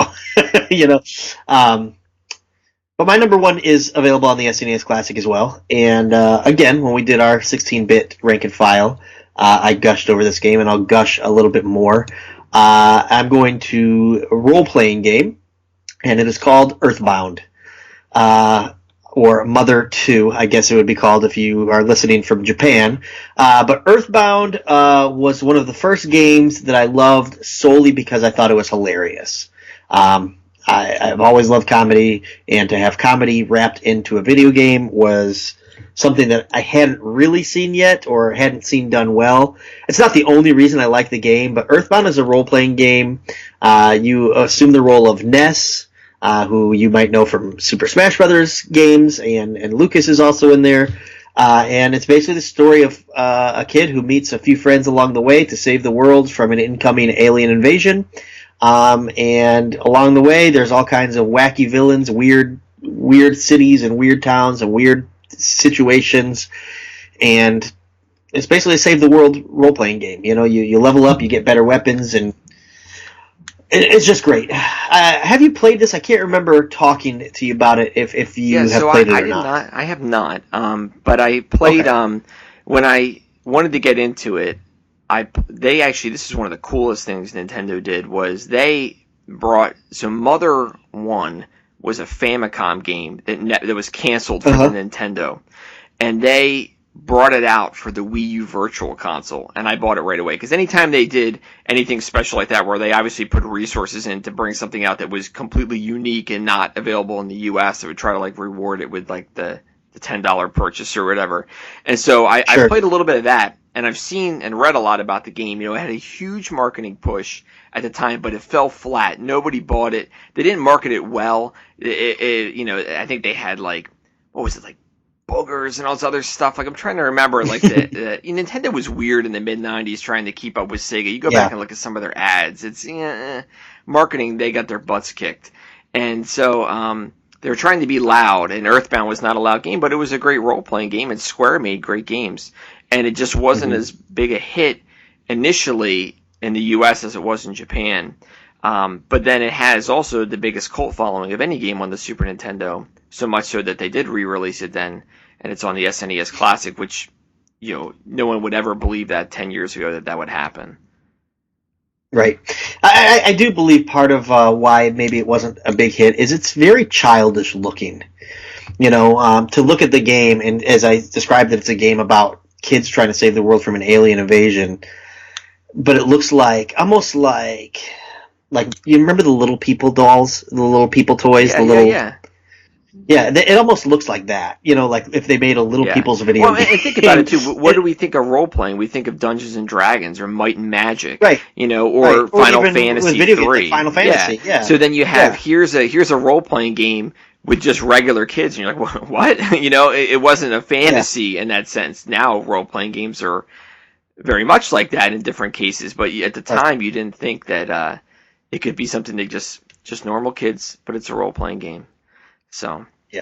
though. But my number 1 is available on the SNES Classic as well. And again, when we did our 16-bit rank and file, I gushed over this game, and I'll gush a little bit more. I'm going to a role-playing game, and it is called Earthbound. Or Mother 2, I guess it would be called if you are listening from Japan. But Earthbound was one of the first games that I loved solely because I thought it was hilarious. I've always loved comedy, and to have comedy wrapped into a video game was something that I hadn't really seen yet or hadn't seen done well. It's not the only reason I like the game, but Earthbound is a role-playing game. You assume the role of Ness, who you might know from Super Smash Brothers games, and Lucas is also in there. And it's basically the story of a kid who meets a few friends along the way to save the world from an incoming alien invasion. And along the way, there's all kinds of wacky villains, weird cities and weird towns and weird situations. And it's basically a save the world role-playing game. You know, you level up, you get better weapons, and it's just great. Have you played this? I can't remember talking to you about it. If you have played it or not. I have not. But I played. Okay. When I wanted to get into it, they actually, this is one of the coolest things Nintendo did, was they brought, so Mother 1 was a Famicom game that was canceled for the Nintendo, and they brought it out for the Wii U Virtual Console, and I bought it right away, because anytime they did anything special like that, where they obviously put resources in to bring something out that was completely unique and not available in the US, they would try to like reward it with like the $10 purchase or whatever. And so I played a little bit of that, and I've seen and read a lot about the game. You know, it had a huge marketing push at the time, but it fell flat. Nobody bought it. They didn't market it well. You know, I think they had like, what was it, like boogers and all this other stuff. Like, I'm trying to remember, like Nintendo was weird in the mid '90s trying to keep up with Sega. You go back and look at some of their ads. It's marketing. They got their butts kicked, and so they were trying to be loud. And Earthbound was not a loud game, but it was a great role playing game. And Square made great games, and it just wasn't as big a hit initially in the U.S. as it was in Japan. But then it has also the biggest cult following of any game on the Super Nintendo, so much so that they did re-release it then, and it's on the SNES Classic, which, you know, no one would ever believe that 10 years ago that would happen. Right. I do believe part of why maybe it wasn't a big hit is it's very childish looking. You know, to look at the game, and as I described it, it's a game about kids trying to save the world from an alien invasion, but it looks like, almost like you remember the Little People dolls, the Little People toys, Yeah, it almost looks like that. You know, like if they made a Little People's video. Well, and think about it too. What do we think of role playing? We think of Dungeons and Dragons or Might and Magic, right? You know, or Final Fantasy 3. Final Fantasy, yeah. So then you have here's a role playing game with just regular kids, and you're like, what? You know, it wasn't a fantasy in that sense. Now role playing games are very much like that in different cases, but at the time you didn't think that it could be something that just normal kids, but it's a role playing game. So yeah,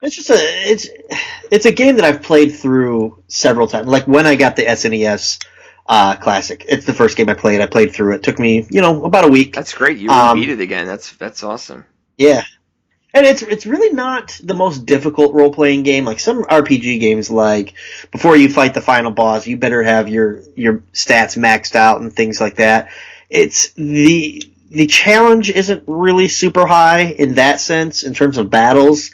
it's just it's a game that I've played through several times. Like when I got the SNES Classic, it's the first game I played. I played through it. It took me, you know, about a week. That's great. You beat it again. That's awesome. Yeah, and it's really not the most difficult role playing game. Like some RPG games, like before you fight the final boss, you better have your stats maxed out and things like that. It's the challenge isn't really super high in that sense in terms of battles,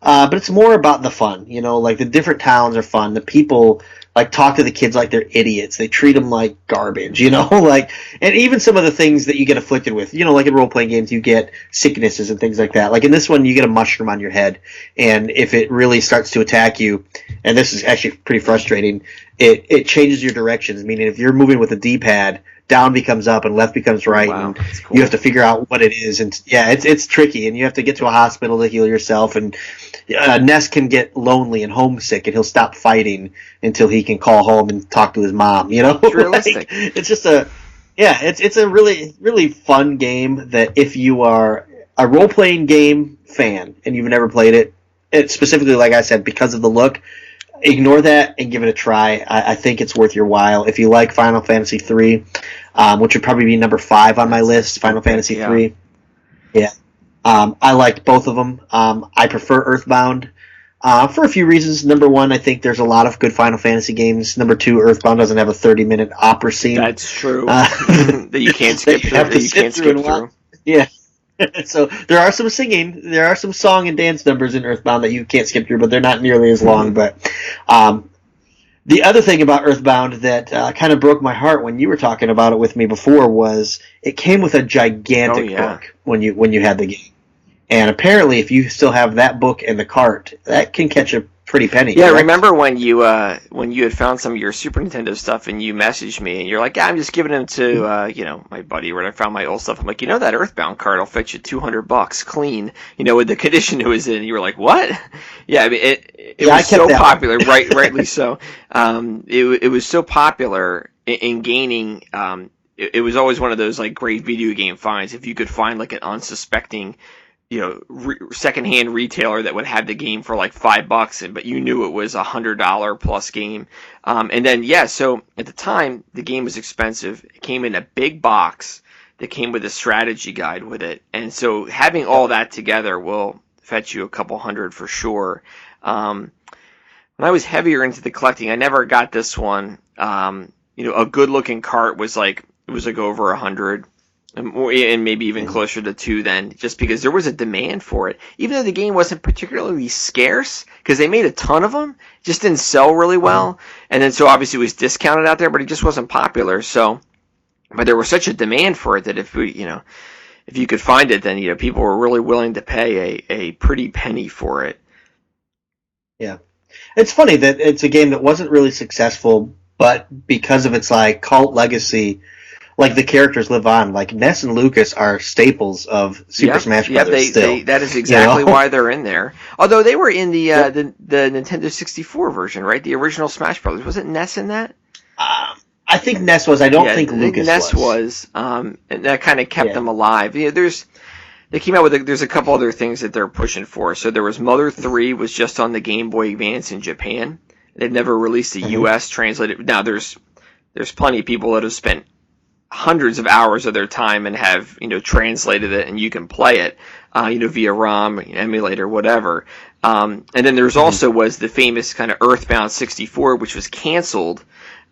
but it's more about the fun. You know, like the different towns are fun. The people like talk to the kids like they're idiots. They treat them like garbage. You know, like, and even some of the things that you get afflicted with. You know, like in role playing games, you get sicknesses and things like that. Like in this one, you get a mushroom on your head, and if it really starts to attack you, and this is actually pretty frustrating, it changes your directions. Meaning, if you're moving with a D-pad, down becomes up and left becomes right, and cool. You have to figure out what it is. And yeah, it's tricky, and you have to get to a hospital to heal yourself. And Ness can get lonely and homesick, and he'll stop fighting until he can call home and talk to his mom. You know, it's realistic. Like, it's just it's a really really fun game that if you are a role playing game fan and you've never played it specifically, like I said, because of the look. Ignore that and give it a try. I think it's worth your while. If you like Final Fantasy 3, which would probably be number 5 on my list, Final Fantasy 3. Yeah. I liked both of them. I prefer Earthbound. For a few reasons. Number one, I think there's a lot of good Final Fantasy games. Number two, Earthbound doesn't have a 30-minute opera scene. That's true. That you can't skip through. That you can't skip through. Yeah. So there are some singing, there are some song and dance numbers in Earthbound that you can't skip through, but they're not nearly as long. But the other thing about Earthbound that kind of broke my heart when you were talking about it with me before was it came with a gigantic book when you had the game. And apparently, if you still have that book in the cart, that can catch a pretty penny. Yeah, correct? Remember when you had found some of your Super Nintendo stuff and you messaged me and you're like, yeah, I'm just giving them to my buddy where I found my old stuff. I'm like, that Earthbound cart will fetch you $200 clean, with the condition it was in. You were like, what? Yeah, I mean it was so popular, right? Rightly so. It was so popular in gaining. It was always one of those like great video game finds if you could find like an unsuspecting secondhand retailer that would have the game for like $5, but you knew it was $100 plus game. And then, so at the time, the game was expensive. It came in a big box that came with a strategy guide with it. And so having all that together will fetch you a couple hundred for sure. When I was heavier into the collecting, I never got this one. A good looking cart was like over 100. And maybe even closer to 2 then, just because there was a demand for it. Even though the game wasn't particularly scarce, because they made a ton of them, it just didn't sell really well. And then so obviously it was discounted out there, but it just wasn't popular. So, but there was such a demand for it that if you could find it, then people were really willing to pay a pretty penny for it. Yeah, it's funny that it's a game that wasn't really successful, but because of its like cult legacy. Like the characters live on. Like Ness and Lucas are staples of Super Smash Brothers. That is exactly why they're in there. Although they were in the Nintendo 64 version, right? The original Smash Brothers. Wasn't Ness in that? I think Ness was. I don't think Lucas was. Ness was. And that kind of kept them alive. They came out with there's a couple other things that they're pushing for. So there was Mother 3 was just on the Game Boy Advance in Japan. They've never released a U.S. translated. Now there's plenty of people that have spent hundreds of hours of their time and have translated it, and you can play it via ROM, emulator, whatever. And then there's also was the famous kind of Earthbound 64, which was canceled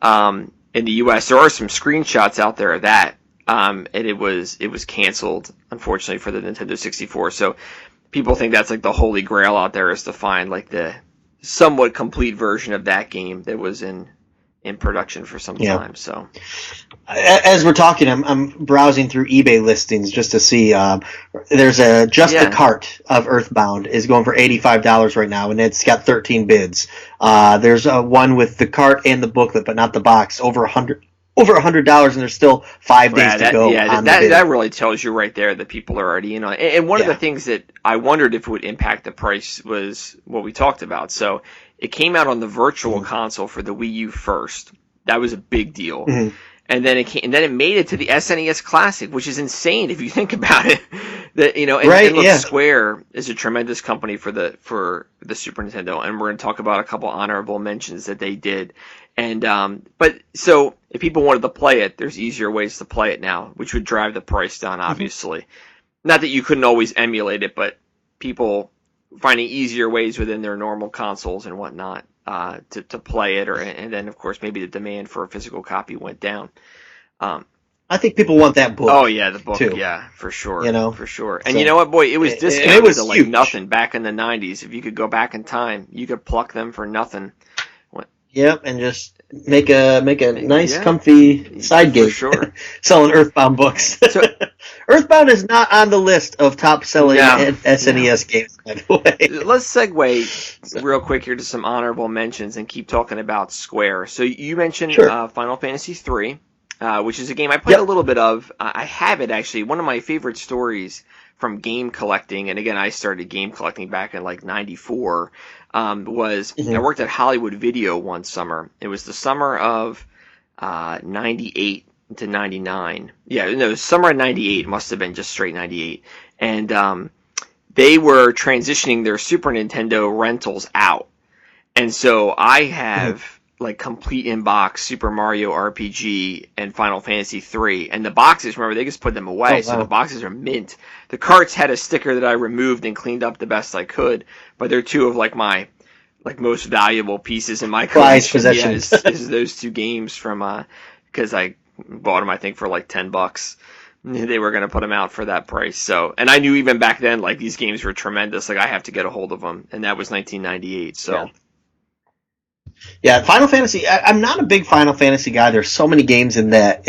in the U.S. There are some screenshots out there of that, and it was canceled unfortunately for the Nintendo 64. So people think that's like the holy grail out there is to find like the somewhat complete version of that game that was in production for some time. So as we're talking, I'm browsing through eBay listings just to see. There's the cart of Earthbound is going for $85 right now, and it's got 13 bids. There's one with the cart and the booklet, but not the box. Over $100, and there's still 5 days to go. Yeah, that really tells you right there that people are already in on it. And one of the things that I wondered if it would impact the price was what we talked about. So it came out on the Virtual Console for the Wii U first. That was a big deal. And then it made it to the SNES Classic, which is insane if you think about it. Square is a tremendous company for the Super Nintendo, and we're going to talk about a couple honorable mentions that they did. And but so if people wanted to play it, there's easier ways to play it now, which would drive the price down, obviously. Not that you couldn't always emulate it, but people finding easier ways within their normal consoles and whatnot to play it, and then of course maybe the demand for a physical copy went down. I think people want that book. Oh yeah, the book, too. Yeah, for sure, for sure. And so, you know what, boy, it was discounted it was to like nothing back in the '90s. If you could go back in time, you could pluck them for nothing. Yep, and just make a nice, comfy side gig. For sure. Selling Earthbound books. So, Earthbound is not on the list of top-selling SNES games, by the way. Let's segue real quick here to some honorable mentions and keep talking about Square. So you mentioned Final Fantasy III, which is a game I played a little bit of. I have it, actually. One of my favorite stories from game collecting, and again, I started game collecting back in like 94, was I worked at Hollywood Video one summer. It was the summer of 98 to 99. Yeah, no, summer of 98 must have been just straight 98. And they were transitioning their Super Nintendo rentals out. And so I have like complete in-box Super Mario RPG and Final Fantasy III. And the boxes, remember, they just put them away, so the boxes are mint. The carts had a sticker that I removed and cleaned up the best I could, but they're two of like my like most valuable pieces in my Prized collection. possessions. Is those two games from because I bought them I think for like $10. They were going to put them out for that price. So, and I knew even back then, like, these games were tremendous. Like, I have to get a hold of them, and that was 1998. So, yeah, Final Fantasy. I'm not a big Final Fantasy guy. There's so many games in that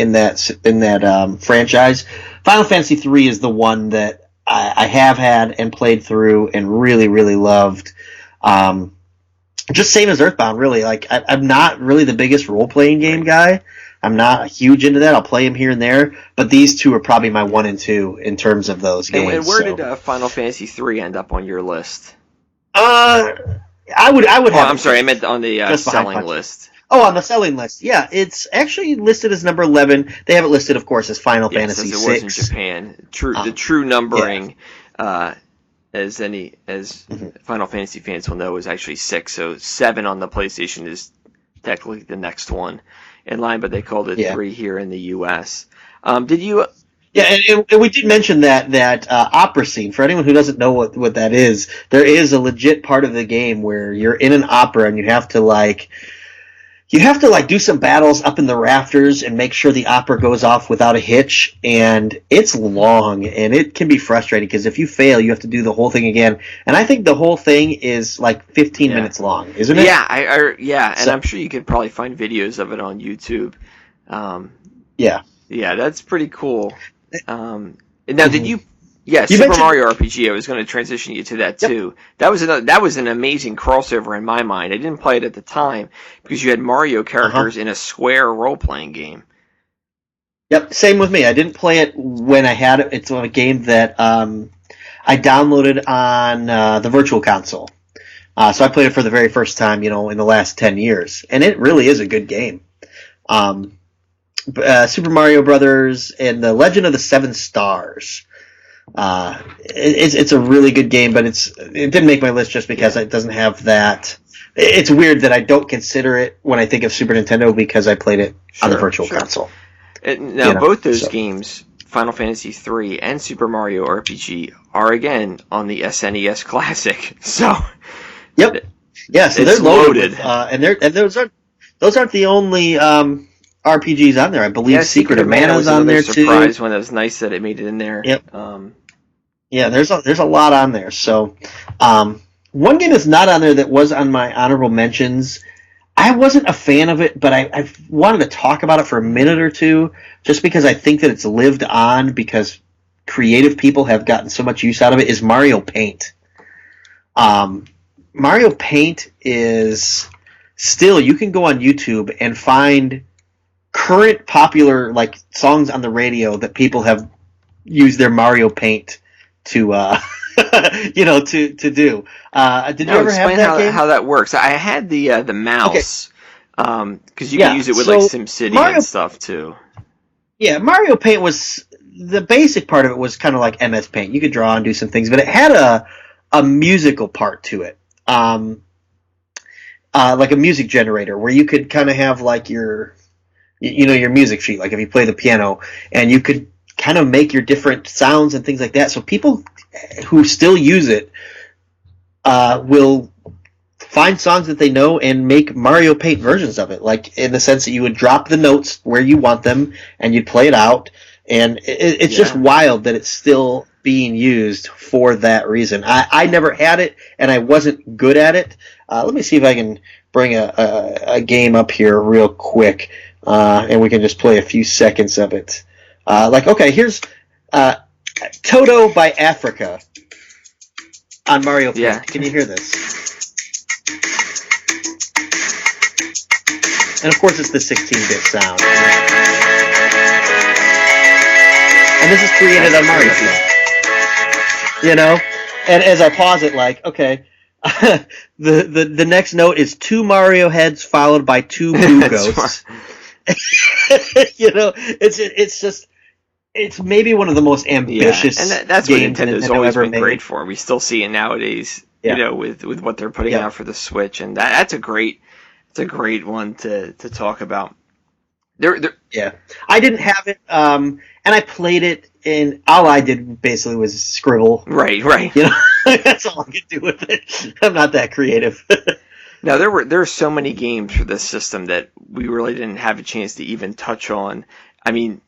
franchise. Final Fantasy 3 is the one that I have had and played through and really, really loved. Just same as Earthbound, really. Like, I'm not really the biggest role-playing game guy. I'm not huge into that. I'll play them here and there, but these two are probably my 1 and 2 in terms of those games. And where did Final Fantasy 3 end up on your list? I would have. I'm sorry, I meant on the selling list. Oh, on the selling list. Yeah, it's actually listed as number 11. They have it listed, of course, as Final Fantasy 6. It was in Japan. The true numbering, as Final Fantasy fans will know, is actually 6. So 7 on the PlayStation is technically the next one in line, but they called it 3 here in the U.S. Did you? Yeah, and we did mention that opera scene. For anyone who doesn't know what that is, there is a legit part of the game where you're in an opera and you have to do some battles up in the rafters and make sure the opera goes off without a hitch. And it's long and it can be frustrating because if you fail, you have to do the whole thing again. And I think the whole thing is like 15 minutes long, isn't it? Yeah, and I'm sure you could probably find videos of it on YouTube. Yeah, that's pretty cool. Now, did you? Yeah, Super Mario RPG. I was going to transition you to that too. That was an amazing crossover in my mind. I didn't play it at the time because you had Mario characters in a Square role-playing game. Yep, same with me. I didn't play it when I had it. It's a game that I downloaded on the Virtual Console. So I played it for the very first time, in the last 10 years, and it really is a good game. Super Mario Brothers and the Legend of the Seven Stars. It's a really good game, but it didn't make my list just because it doesn't have that. It's weird that I don't consider it when I think of Super Nintendo because I played it on the Virtual Console. Now, both those games, Final Fantasy 3 and Super Mario RPG, are again on the SNES Classic. So, yep, yeah, so they're loaded, with, those aren't the only RPGs on there. I believe Secret of Mana is on there too. Surprise when it was nice that it made it in there. Yep. Yeah, there's a lot on there. So, one game that's not on there that was on my honorable mentions. I wasn't a fan of it, but I wanted to talk about it for a minute or two, just because I think that it's lived on because creative people have gotten so much use out of it. Is Mario Paint? Mario Paint is still, you can go on YouTube and find current popular songs on the radio that people have used their Mario Paint to to do. Did you ever have that game? How that works? I had the mouse because you can use it with SimCity and stuff too. Yeah, Mario Paint was the basic part of it was kind of like MS Paint. You could draw and do some things, but it had a musical part to it. Like a music generator where you could kind of have your music sheet, like if you play the piano, and you could kind of make your different sounds and things like that. So people who still use it will find songs that they know and make Mario Paint versions of it, like in the sense that you would drop the notes where you want them and you'd play it out. And it's just wild that it's still being used for that reason. I never had it, and I wasn't good at it. Let me see if I can bring a game up here real quick, and we can just play a few seconds of it. Here's Toto by Africa on Mario Paint. Yeah. Can you hear this? And of course it's the 16-bit sound. And this is created on Mario Paint. And as I pause it, the next note is 2 Mario heads followed by 2 Boo Ghosts. It's maybe one of the most ambitious and that's games what Nintendo's Nintendo always ever been made. great for. We still see it nowadays, with what they're putting out for the Switch, and that's a great one to talk about. Yeah, I didn't have it, and I played it, and all I did basically was scribble. Right. That's all I could do with it. I'm not that creative. Now there are so many games for this system that we really didn't have a chance to even touch on. I mean,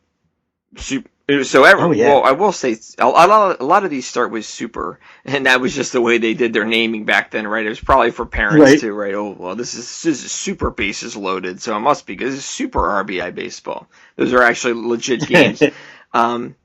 Oh yeah. well, I will say a lot of these start with Super, and that was just the way they did their naming back then, right? It was probably for parents Right. too, right? Oh, well, this is Super Bases Loaded, so it must be because it's Super RBI Baseball. Those are actually legit games. Um,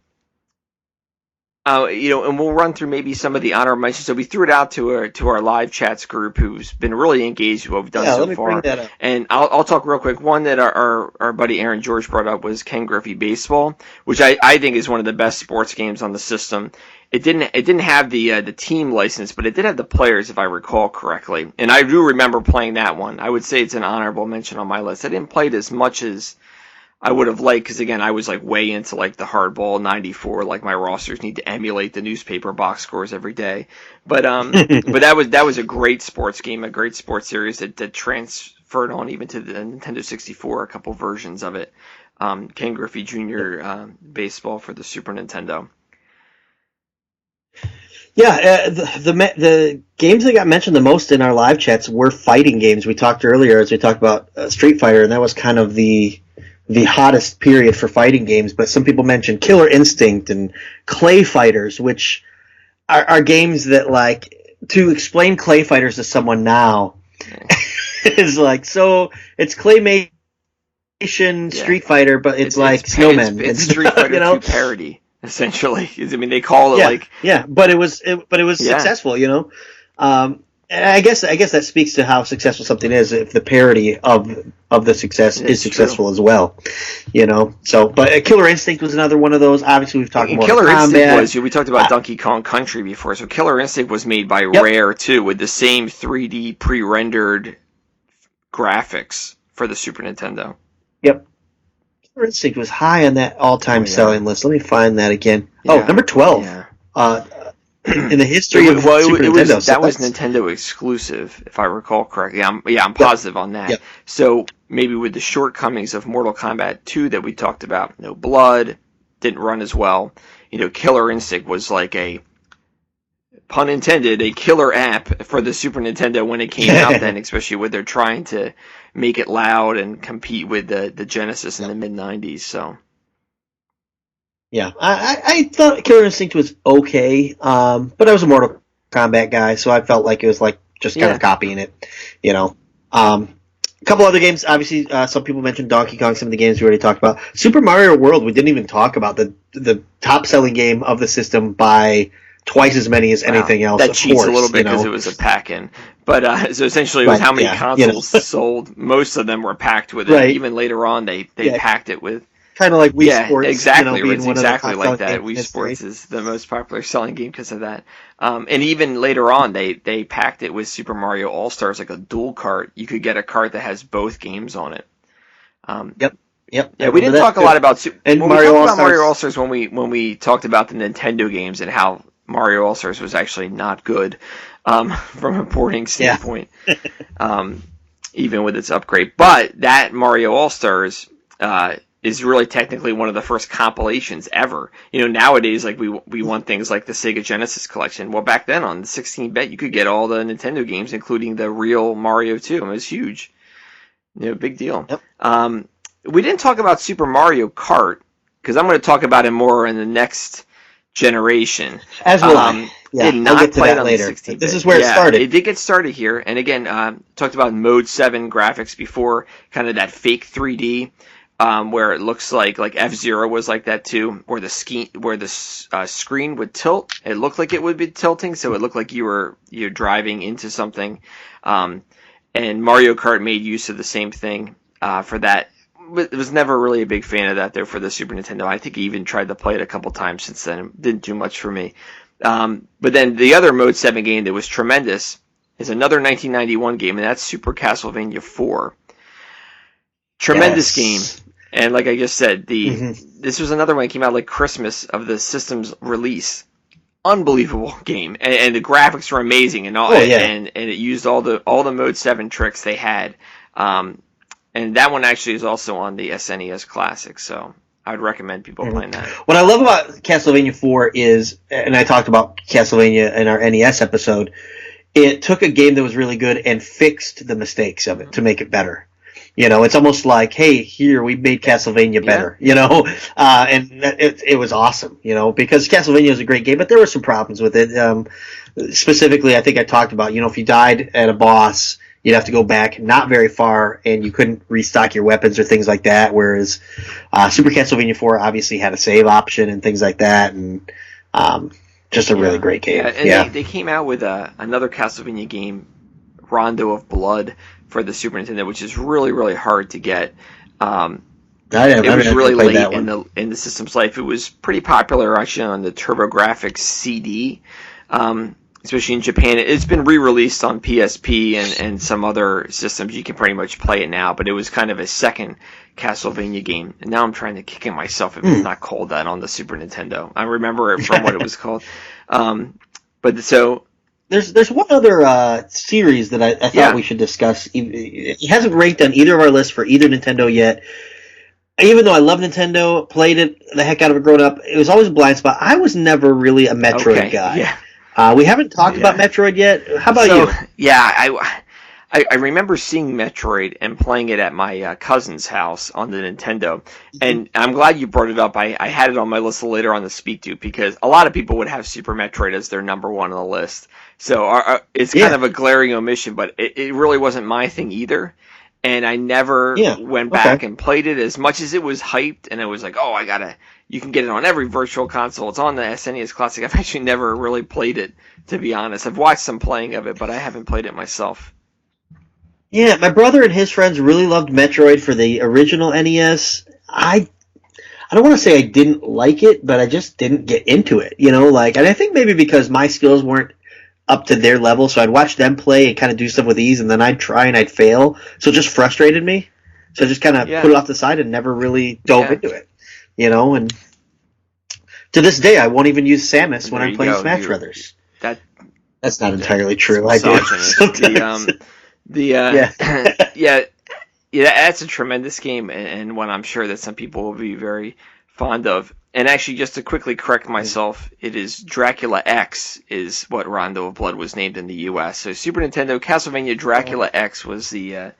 and we'll run through maybe some of the honorable mentions. So we threw it out to our live chats group, who's been really engaged with what we've done Yeah, so let me far. bring that up. And I'll talk real quick. One that our buddy Aaron George brought up was Ken Griffey Baseball, which I think is one of the best sports games on the system. It didn't have the team license, but it did have the players, if I recall correctly. And I do remember playing that one. I would say it's an honorable mention on my list. I didn't play it as much as I would have liked, because again, I was like way into like the hardball 94, like my rosters need to emulate the newspaper box scores every day. But but that was a great sports game, a great sports series that transferred on even to the Nintendo 64, a couple versions of it. Ken Griffey Jr. Baseball for the Super Nintendo. Yeah, the games that got mentioned the most in our live chats were fighting games. We talked earlier as we talked about Street Fighter, and that was kind of the hottest period for fighting games. But some people mentioned Killer Instinct and Clay Fighters, which are games that, like, to explain Clay Fighters to someone now is like, so it's claymation Street Fighter, but it's like snowmen. It's Street Fighter 2 parody, essentially. I mean, they call it but it was successful, you know. And I guess that speaks to how successful something is if the parody of the success is successful as well, you know. So, but Killer Instinct was another one of those. Obviously, we've talked about Killer Instinct was. We talked about Donkey Kong Country before. So Killer Instinct was made by Rare too, with the same 3D pre-rendered graphics for the Super Nintendo. Yep. Killer Instinct was high on that all-time selling list. Let me find that again. Oh, number 12. Yeah. In the history of Super Nintendo. That was Nintendo exclusive, if I recall correctly. I'm positive on that. Yep. So maybe with the shortcomings of Mortal Kombat 2 that we talked about, no blood, didn't run as well. You know, Killer Instinct was like a, pun intended, a killer app for the Super Nintendo when it came out then, especially when they're trying to make it loud and compete with the Genesis in the mid-90s. So. Yeah, I thought Killer Instinct was okay, but I was a Mortal Kombat guy, so I felt like it was like just kind of copying it, you know. A couple other games, obviously, some people mentioned Donkey Kong, some of the games we already talked about. Super Mario World, we didn't even talk about, the top-selling game of the system by twice as many as anything else. That cheats a little bit because it was a pack-in. But so essentially, it was how many consoles sold. Most of them were packed with it. Right. Even later on, they packed it with... Kind of like Wii Sports. Exactly. You know, it's exactly like that. Wii Sports is the most popular selling game because of that. And even later on, they packed it with Super Mario All-Stars, like a dual cart. You could get a cart that has both games on it. Yep. Yeah, we didn't talk a lot about Mario All-Stars when we talked about the Nintendo games and how Mario All-Stars was actually not good from a porting standpoint, even with its upgrade. But that Mario All-Stars is really technically one of the first compilations ever. You know, nowadays, like we want things like the Sega Genesis collection. Well, back then on the 16-bit, you could get all the Nintendo games, including the real Mario 2. It was huge. You know, big deal. Yep. We didn't talk about Super Mario Kart, because I'm going to talk about it more in the next generation. As will I. Yeah, did not we'll get to play that it on later. the 16-bit. This is where it started. It did get started here. And again, talked about Mode 7 graphics before, kind of that fake 3D. Where it looks like F-Zero was like that too, where the screen would tilt. It looked like it would be tilting, so it looked like you're driving into something. And Mario Kart made use of the same thing for that. But I was never really a big fan of that there for the Super Nintendo. I think I even tried to play it a couple times since then. It didn't do much for me. But then the other Mode 7 game that was tremendous is another 1991 game, and that's Super Castlevania 4. Tremendous game. And like I just said, this was another one that came out like Christmas of the system's release. Unbelievable game, and the graphics were amazing, and all, and it used all the Mode 7 tricks they had. And that one actually is also on the SNES Classic, so I would recommend people playing that. What I love about Castlevania 4 is, and I talked about Castlevania in our NES episode, it took a game that was really good and fixed the mistakes of it to make it better. It's almost like, hey, here, we made Castlevania better, and it was awesome, because Castlevania is a great game, but there were some problems with it. Specifically, I think I talked about, if you died at a boss, you'd have to go back not very far, and you couldn't restock your weapons or things like that, whereas Super Castlevania 4 obviously had a save option and things like that, and just a really great game. And they came out with another Castlevania game, Rondo of Blood, for the Super Nintendo, which is really, really hard to get. It was really late in the system's life. It was pretty popular actually on the TurboGrafx CD, especially in Japan. It's been re-released on PSP and some other systems. You can pretty much play it now, but it was kind of a second Castlevania game. And now I'm trying to kick in myself if it's not called that on the Super Nintendo. I remember it from what it was called. There's one other series that I thought we should discuss. It hasn't ranked on either of our lists for either Nintendo yet. Even though I love Nintendo, played it the heck out of it growing up, it was always a blind spot. I was never really a Metroid guy. Yeah. We haven't talked about Metroid yet. How about you? Yeah, I remember seeing Metroid and playing it at my cousin's house on the Nintendo, and I'm glad you brought it up. I had it on my list later on to speak to, because a lot of people would have Super Metroid as their number one on the list. So it's kind of a glaring omission, but it really wasn't my thing either. And I never went back and played it as much as it was hyped, and it was like, you can get it on every virtual console. It's on the SNES Classic. I've actually never really played it, to be honest. I've watched some playing of it, but I haven't played it myself. Yeah, my brother and his friends really loved Metroid for the original NES. I don't want to say I didn't like it, but I just didn't get into it, and I think maybe because my skills weren't up to their level, so I'd watch them play and kind of do stuff with ease, and then I'd try and I'd fail, so it just frustrated me. So I just kind of put it off the side and never really dove into it, and to this day I won't even use Samus when I'm playing Smash Brothers. That's not entirely true. I do sometimes. That's a tremendous game, and one I'm sure that some people will be very fond of. And actually, just to quickly correct myself, it is Dracula X is what Rondo of Blood was named in the U.S. So Super Nintendo Castlevania Dracula X was the...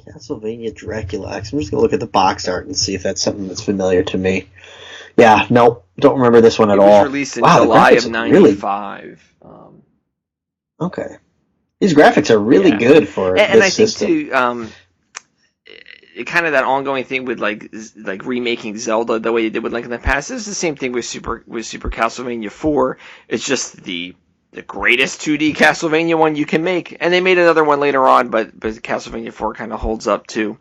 Castlevania Dracula X. I'm just going to look at the box art and see if that's something that's familiar to me. Yeah, no, don't remember this one at all. It was released in July of 95. Okay. These graphics are really good for this system. And I think, too... kind of that ongoing thing with like remaking Zelda the way they did with Link in the Past. This is the same thing with Super Castlevania 4. It's just the greatest 2D Castlevania one you can make, and they made another one later on, but Castlevania 4 kind of holds up too.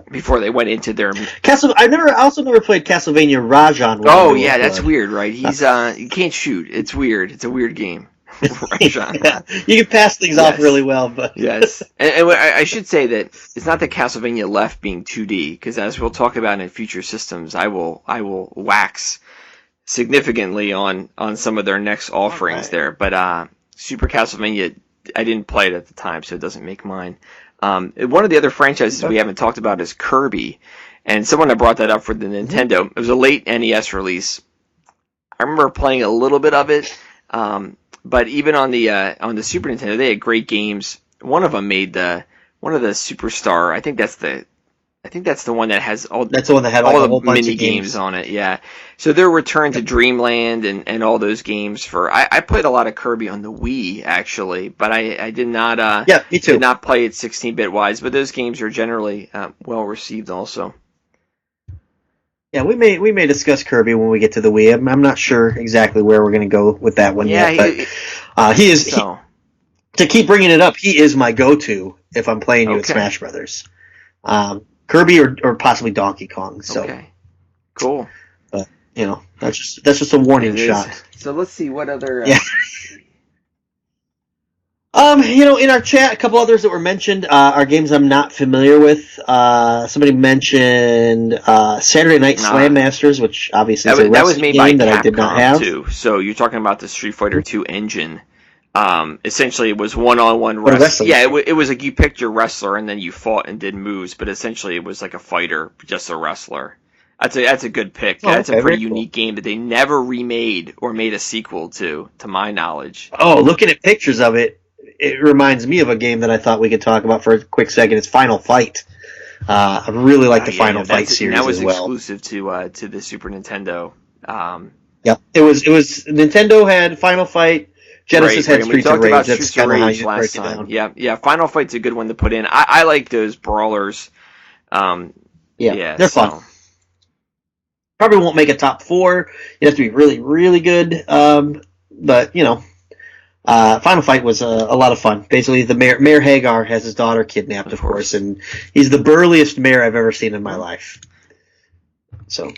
Before they went into their I also never played Castlevania Rajan. Oh yeah, that's weird, right? He's you can't shoot. It's weird. It's a weird game. You can pass things off really well, but yes. And I should say that it's not that Castlevania left being 2D, because as we'll talk about in future systems, I will wax significantly on some of their next offerings there. But Super Castlevania, I didn't play it at the time, so it doesn't make mine. One of the other franchises we haven't talked about is Kirby, and someone had brought that up for the Nintendo. It was a late NES release. I remember playing a little bit of it. But even on the Super Nintendo, they had great games. One of them made one of the Superstar. I think that's the one that has all. That's the one that had all the the mini games on it. Yeah. So their Return to Dreamland and all those games I played a lot of Kirby on the Wii actually, but I did not. Me too. Did not play it 16-bit wise, but those games are generally well received also. Yeah, we may discuss Kirby when we get to the Wii. I'm not sure exactly where we're going to go with that one yet, but he is to keep bringing it up. He is my go-to if I'm playing you at Smash Brothers. Kirby or possibly Donkey Kong. So cool. But that's just a warning shot. So let's see what other. In our chat, a couple others that were mentioned are games I'm not familiar with. Somebody mentioned Saturday Night Slam Masters, which obviously is a wrestling game that I did not have. Too. So you're talking about the Street Fighter 2 engine. Essentially, it was one-on-one wrestling. Yeah, it was like you picked your wrestler and then you fought and did moves, but essentially it was like a fighter, just a wrestler. That's a good pick. Oh, That's a okay, pretty very cool. unique game that they never remade or made a sequel to my knowledge. Oh, looking at pictures of it, it reminds me of a game that I thought we could talk about for a quick second. It's Final Fight. I really like the Final Fight series that was as well. exclusive to the Super Nintendo. Yep, it was Nintendo had Final Fight, Genesis had and Streets of Rage. That's kind of how you break it down. Yeah. Final Fight's a good one to put in. I like those brawlers. They're fun. Probably won't make a top 4. You have to be really, really good. But Final Fight was a lot of fun. Basically, the Mayor Hagar has his daughter kidnapped, of course, and he's the burliest mayor I've ever seen in my life. So,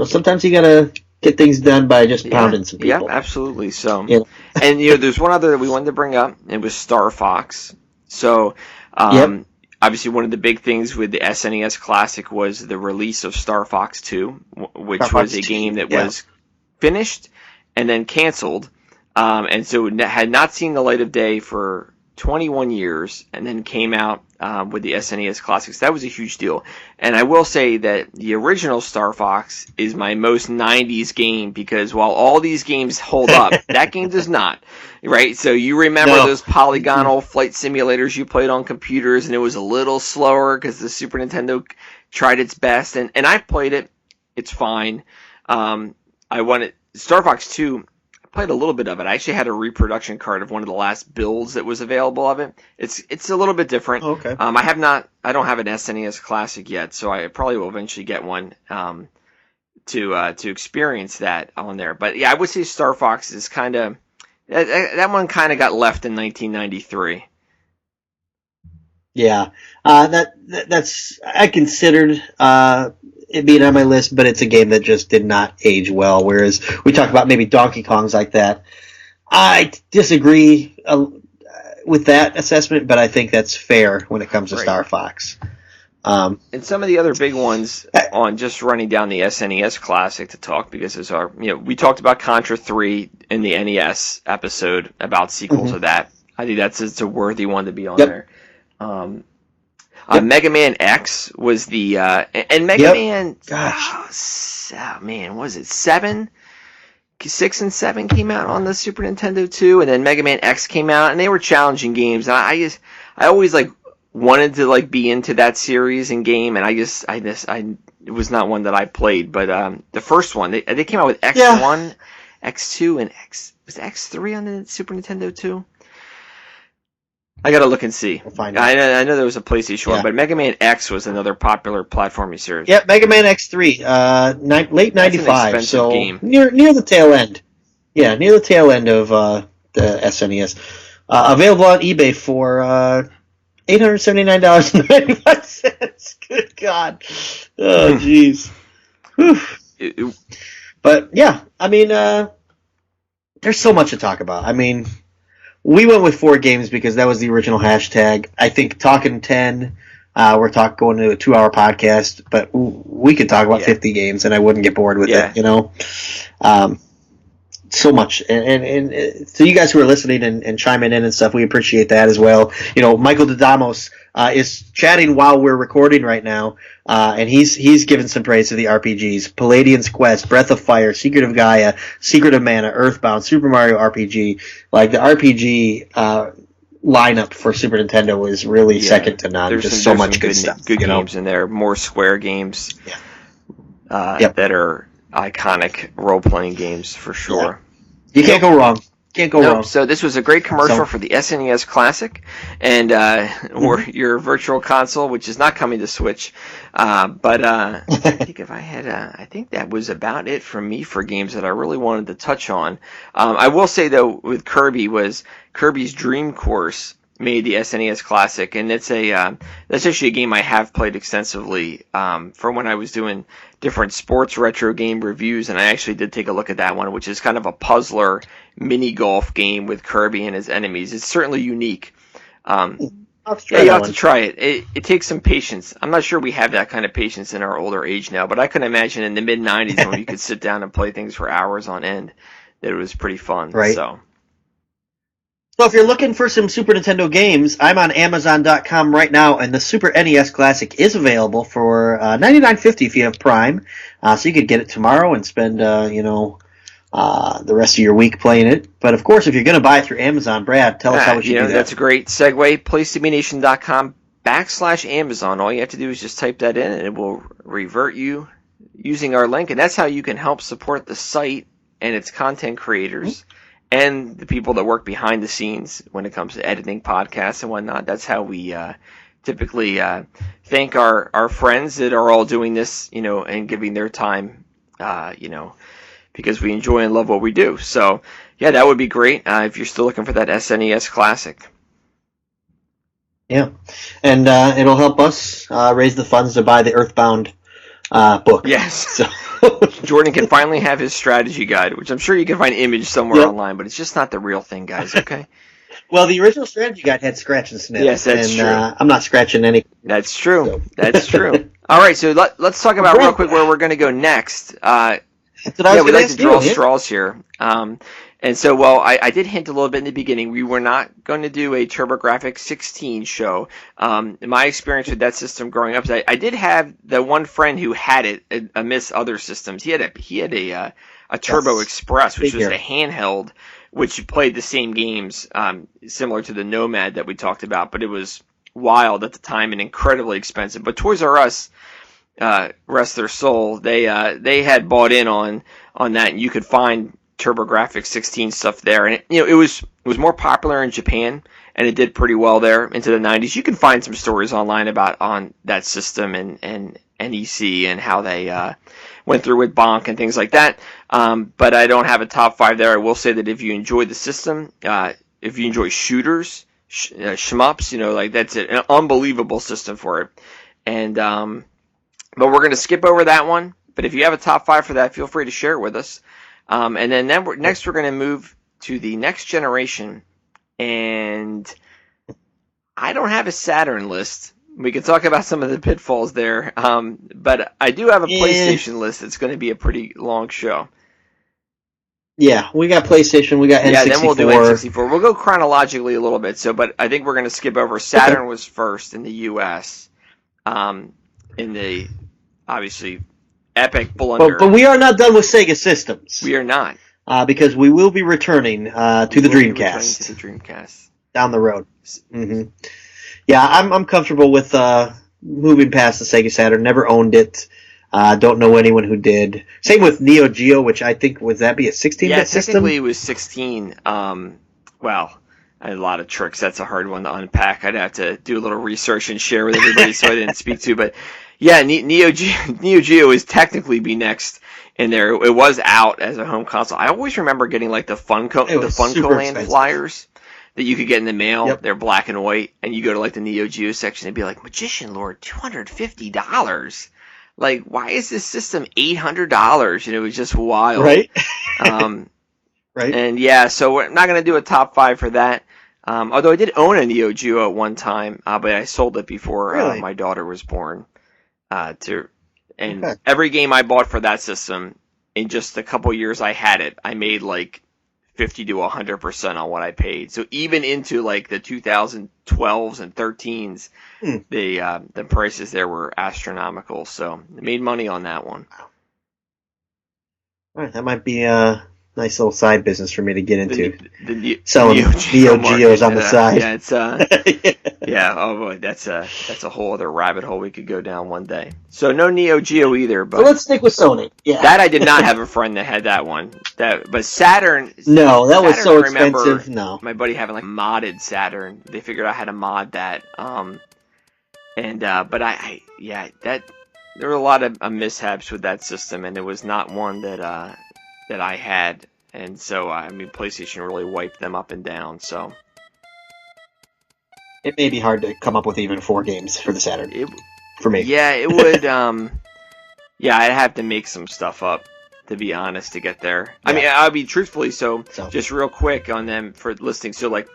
sometimes you gotta get things done by just pounding some people. Yeah, absolutely. So, and there's one other that we wanted to bring up. It was Star Fox. So, obviously, one of the big things with the SNES Classic was the release of Star Fox 2, which was a game that was finished and then canceled. And so it had not seen the light of day for 21 years and then came out with the SNES Classics. That was a huge deal. And I will say that the original Star Fox is my most 90s game because while all these games hold up, that game does not. Right? So you remember those polygonal flight simulators you played on computers and it was a little slower because the Super Nintendo tried its best. And I played it. It's fine. I wanted Star Fox 2. Played a little bit of it. I actually had a reproduction card of one of the last builds that was available of it. It's a little bit different. Okay. I don't have an SNES Classic yet, so I probably will eventually get one to experience that on there. But yeah, I would say Star Fox is kind of that one kind of got left in 1993. Yeah, that's I considered it being on my list, but it's a game that just did not age well. Whereas we talk about maybe Donkey Kongs like that. I disagree with that assessment, but I think that's fair when it comes to Star Fox. And some of the other big ones on just running down the SNES Classic to talk because it's we talked about Contra 3 in the NES episode about sequels of that. I think it's a worthy one to be on there. Mega Man X was the and Mega Man. Gosh, was it 7? 6 and 7 came out on the Super Nintendo too, and then Mega Man X came out, and they were challenging games. And I always wanted to be into that series and game, and it was not one that I played. But the first one, they came out with X1, X2, and was X3 on the Super Nintendo too? I gotta look and see. We'll find out. I know there was a PlayStation one, but Mega Man X was another popular platforming series. Yeah, Mega Man X3, late '95, so game. near the tail end. Yeah, near the tail end of the SNES. Available on eBay for $879.95. Good God! Oh, jeez. But yeah, I mean, there's so much to talk about. I mean. We went with 4 games because that was the original hashtag. I think talking 10, we're going to a 2-hour podcast, but we could talk about 50 games and I wouldn't get bored with it, so much. And so you guys who are listening and chiming in and stuff, we appreciate that as well. Michael Dadamos is chatting while we're recording right now, and he's given some praise to the RPGs. Palladian's Quest, Breath of Fire, Secret of Gaia, Secret of Mana, Earthbound, Super Mario RPG. The RPG lineup for Super Nintendo is really second to none. There's so much good stuff. Good games in there. More Square games that are iconic role-playing games for sure. You can't go wrong. Can't go wrong. So this was a great commercial for the SNES Classic and or your Virtual Console, which is not coming to Switch. But I think I think that was about it for me for games that I really wanted to touch on. I will say though, with Kirby's Dream Course made the SNES Classic, and that's actually a game I have played extensively from when I was doing different sports retro game reviews, and I actually did take a look at that one, which is kind of a puzzler mini golf game with Kirby and his enemies. It's certainly unique. You have to try it. It takes some patience. I'm not sure we have that kind of patience in our older age now, but I can imagine in the mid 90s when you could sit down and play things for hours on end, that it was pretty fun. Right. So. So if you're looking for some Super Nintendo games, I'm on Amazon.com right now, and the Super NES Classic is available for $99.50 if you have Prime. So you could get it tomorrow and spend, the rest of your week playing it. But of course, if you're going to buy it through Amazon, Brad, tell us how we should do that. That's a great segue. PlayStationNation.com/Amazon. All you have to do is just type that in, and it will revert you using our link, and that's how you can help support the site and its content creators. And the people that work behind the scenes when it comes to editing podcasts and whatnot. That's how we typically thank our friends that are all doing this, and giving their time, because we enjoy and love what we do. So, yeah, that would be great if you're still looking for that SNES Classic. Yeah, and it'll help us raise the funds to buy the Earthbound book. Yes. So. Jordan can finally have his strategy guide, which I'm sure you can find image somewhere online, but it's just not the real thing, guys, okay? Well, the original strategy guide had scratch and snips. Yes, that's true. I'm not scratching any. That's true. So. That's true. All right, so let's talk about real quick where we're going to go next. That's what I was we like to draw you, straws here. And so, I did hint a little bit in the beginning. We were not going to do a TurboGrafx 16 show. My experience with that system growing up is I did have the one friend who had it amidst other systems. He had a Turbo Express, which was a handheld, which played the same games, similar to the Nomad that we talked about, but it was wild at the time and incredibly expensive. But Toys R Us, rest their soul, they had bought in on that, and you could find TurboGrafx 16 stuff there, and it was more popular in Japan, and it did pretty well there into the 90s. You can find some stories online on that system and NEC and how they went through with Bonk and things like that. But I don't have a top 5 there. I will say that if you enjoy the system, if you enjoy shooters, shmups, that's an unbelievable system for it. And but we're going to skip over that one. But if you have a top 5 for that, feel free to share it with us. And then next we're going to move to the next generation, and I don't have a Saturn list. We can talk about some of the pitfalls there, but I do have a PlayStation list. It's going to be a pretty long show. Yeah, we got PlayStation, we got N64. Yeah, then we'll do N64. We'll go chronologically a little bit, but I think we're going to skip over. Saturn was first in the U.S. In the, obviously, epic blunder. But we are not done with Sega systems. We are not. Because we will be returning to the Dreamcast. Down the road. Mm-hmm. Yeah, I'm comfortable with moving past the Sega Saturn. Never owned it. Don't know anyone who did. Same with Neo Geo, which I think, would that be a 16-bit system? Technically it was 16. Well, I had a lot of tricks. That's a hard one to unpack. I'd have to do a little research and share with everybody so I didn't speak to. But yeah, Neo Geo is technically be next in there. It was out as a home console. I always remember getting like the Funko Land flyers that you could get in the mail. Yep. They're black and white, and you go to like the Neo Geo section and be like, Magician Lord, $250. Like, why is this system $800? It was just wild. Right. Right. And yeah, so we're not going to do a top 5 for that. Although I did own a Neo Geo at one time, but I sold it before my daughter was born. Every game I bought for that system, in just a couple years I had it, I made like 50 to 100% on what I paid. So even into like the 2012s and 13s, the prices there were astronomical. So I made money on that one. All right, that might be a nice little side business for me to get into. Selling Neo Geos on the side. Yeah, it's yeah. Oh boy, that's a whole other rabbit hole we could go down one day. So no Neo Geo either. But so let's stick with Sony. Yeah, that I did not have a friend that had that one. But Saturn. No, that was so expensive. expensive. No, my buddy having like modded Saturn. They figured out how to mod that. But that there were a lot of mishaps with that system, and it was not one that I had. And so, PlayStation really wiped them up and down, so. It may be hard to come up with even 4 games for the Saturn, for me. Yeah, it would, I'd have to make some stuff up, to be honest, to get there. Yeah. I'll be truthfully, so just real quick on them for listing. So, like,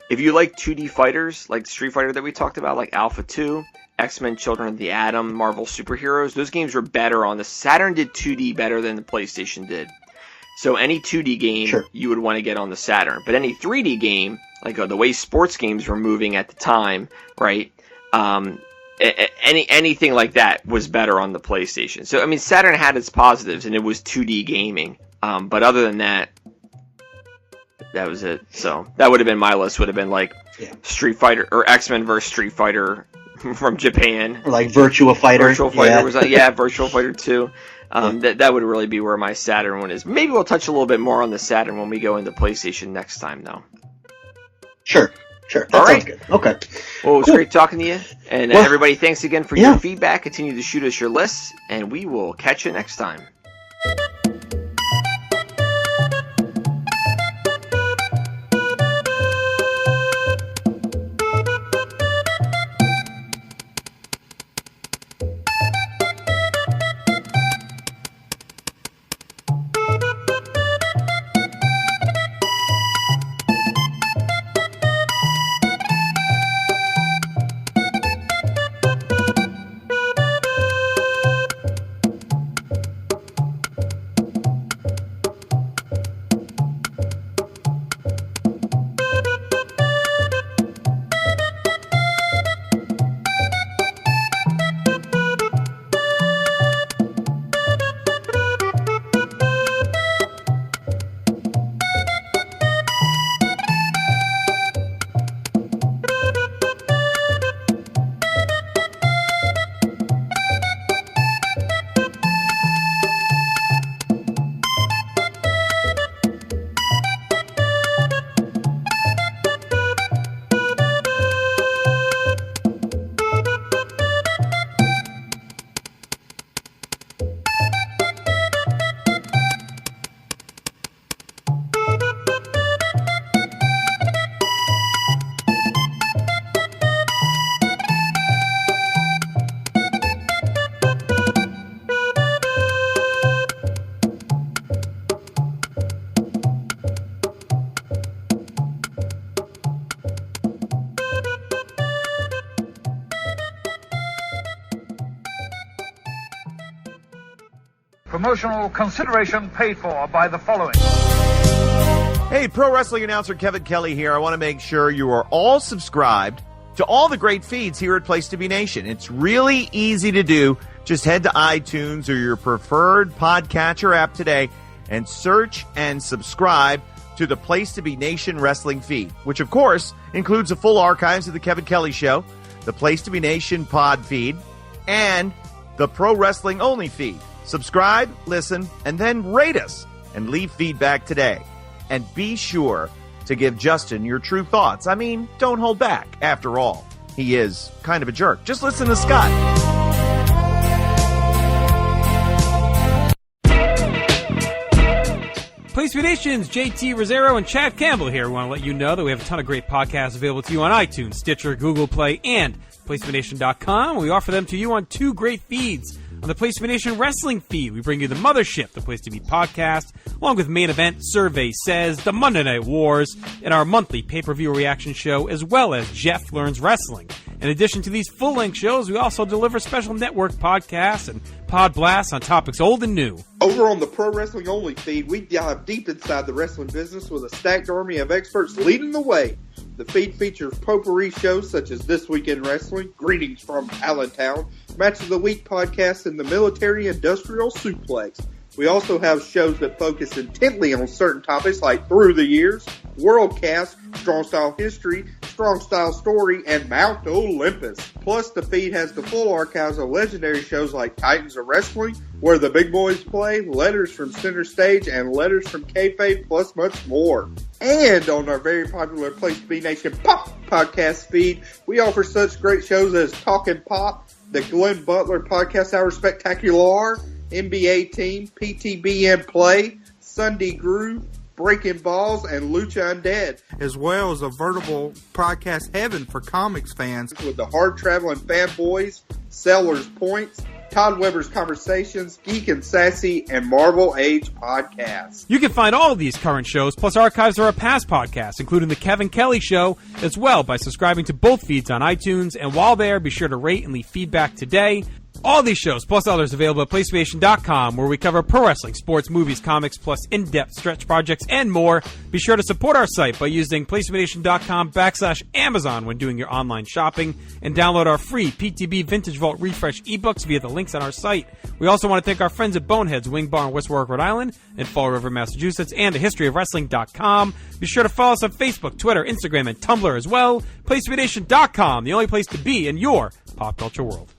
if you like 2D fighters, like Street Fighter that we talked about, like Alpha 2, X-Men Children of the Atom, Marvel Superheroes, those games were better on the Saturn. Did 2D better than the PlayStation did. So any 2D game you would want to get on the Saturn, but any 3D game, like the way sports games were moving at the time, right? Anything like that was better on the PlayStation. So I mean, Saturn had its positives, and it was 2D gaming. But other than that, that was it. So that would have been my list. Would have been like Street Fighter or X-Men versus Street Fighter from Japan, or like Virtua Fighter. Virtua Fighter was Virtua Fighter 2. That would really be where my Saturn one is. Maybe we'll touch a little bit more on the Saturn when we go into PlayStation next time, though. Sure. That sounds good. Okay. Well, it was great talking to you. And everybody, thanks again for your feedback. Continue to shoot us your lists, and we will catch you next time. Promotional consideration paid for by the following. Hey, pro wrestling announcer Kevin Kelly here. I want to make sure you are all subscribed to all the great feeds here at Place to Be Nation. It's really easy to do. Just head to iTunes or your preferred podcatcher app today and search and subscribe to the Place to Be Nation wrestling feed, which of course includes the full archives of the Kevin Kelly Show, the Place to Be Nation pod feed, and the Pro Wrestling Only feed. Subscribe, listen, and then rate us and leave feedback today. And be sure to give Justin your true thoughts. I mean, don't hold back. After all, he is kind of a jerk. Just listen to Scott. Place to Be Nation's JT Rosero and Chad Campbell here. We want to let you know that we have a ton of great podcasts available to you on iTunes, Stitcher, Google Play, and PlaceToBeNation.com. We offer them to you on two great feeds. On the Place to Be Nation Wrestling feed, we bring you the Mothership, the Place to Be podcast, along with Main Event, Survey Says, the Monday Night Wars, and our monthly pay-per-view reaction show, as well as Jeff Learns Wrestling. In addition to these full-length shows, we also deliver special network podcasts and pod blasts on topics old and new. Over on the Pro Wrestling Only feed, we dive deep inside the wrestling business with a stacked army of experts leading the way. The feed features potpourri shows such as This Week in Wrestling, Greetings from Allentown, Match of the Week podcast, and the Military Industrial Suplex. We also have shows that focus intently on certain topics like Through the Years, Worldcast, Strong Style History, Strong Style Story, and Mount Olympus. Plus, the feed has the full archives of legendary shows like Titans of Wrestling, Where the Big Boys Play, Letters from Center Stage, and Letters from Kayfabe, plus much more. And on our very popular Place to Be Nation Pop podcast feed, we offer such great shows as Talkin' Pop, the Glenn Butler Podcast Hour Spectacular, NBA Team, PTBN Play, Sunday Groove, Breaking Balls, and Lucha Undead, as well as a veritable podcast heaven for comics fans with the hard-traveling fanboys, Sellers Points, Todd Weber's Conversations, Geek and Sassy, and Marvel Age podcasts. You can find all of these current shows, plus archives of our past podcasts, including The Kevin Kelly Show, as well by subscribing to both feeds on iTunes. And while there, be sure to rate and leave feedback today. All these shows, plus others, available at PlayStation.com, where we cover pro wrestling, sports, movies, comics, plus in-depth stretch projects, and more. Be sure to support our site by using PlayStation.com/Amazon when doing your online shopping, and download our free PTB Vintage Vault Refresh ebooks via the links on our site. We also want to thank our friends at Boneheads Wing Bar in West Warwick, Rhode Island, and Fall River, Massachusetts, and thehistoryofwrestling.com. Be sure to follow us on Facebook, Twitter, Instagram, and Tumblr as well. PlayStation.com, the only place to be in your pop culture world.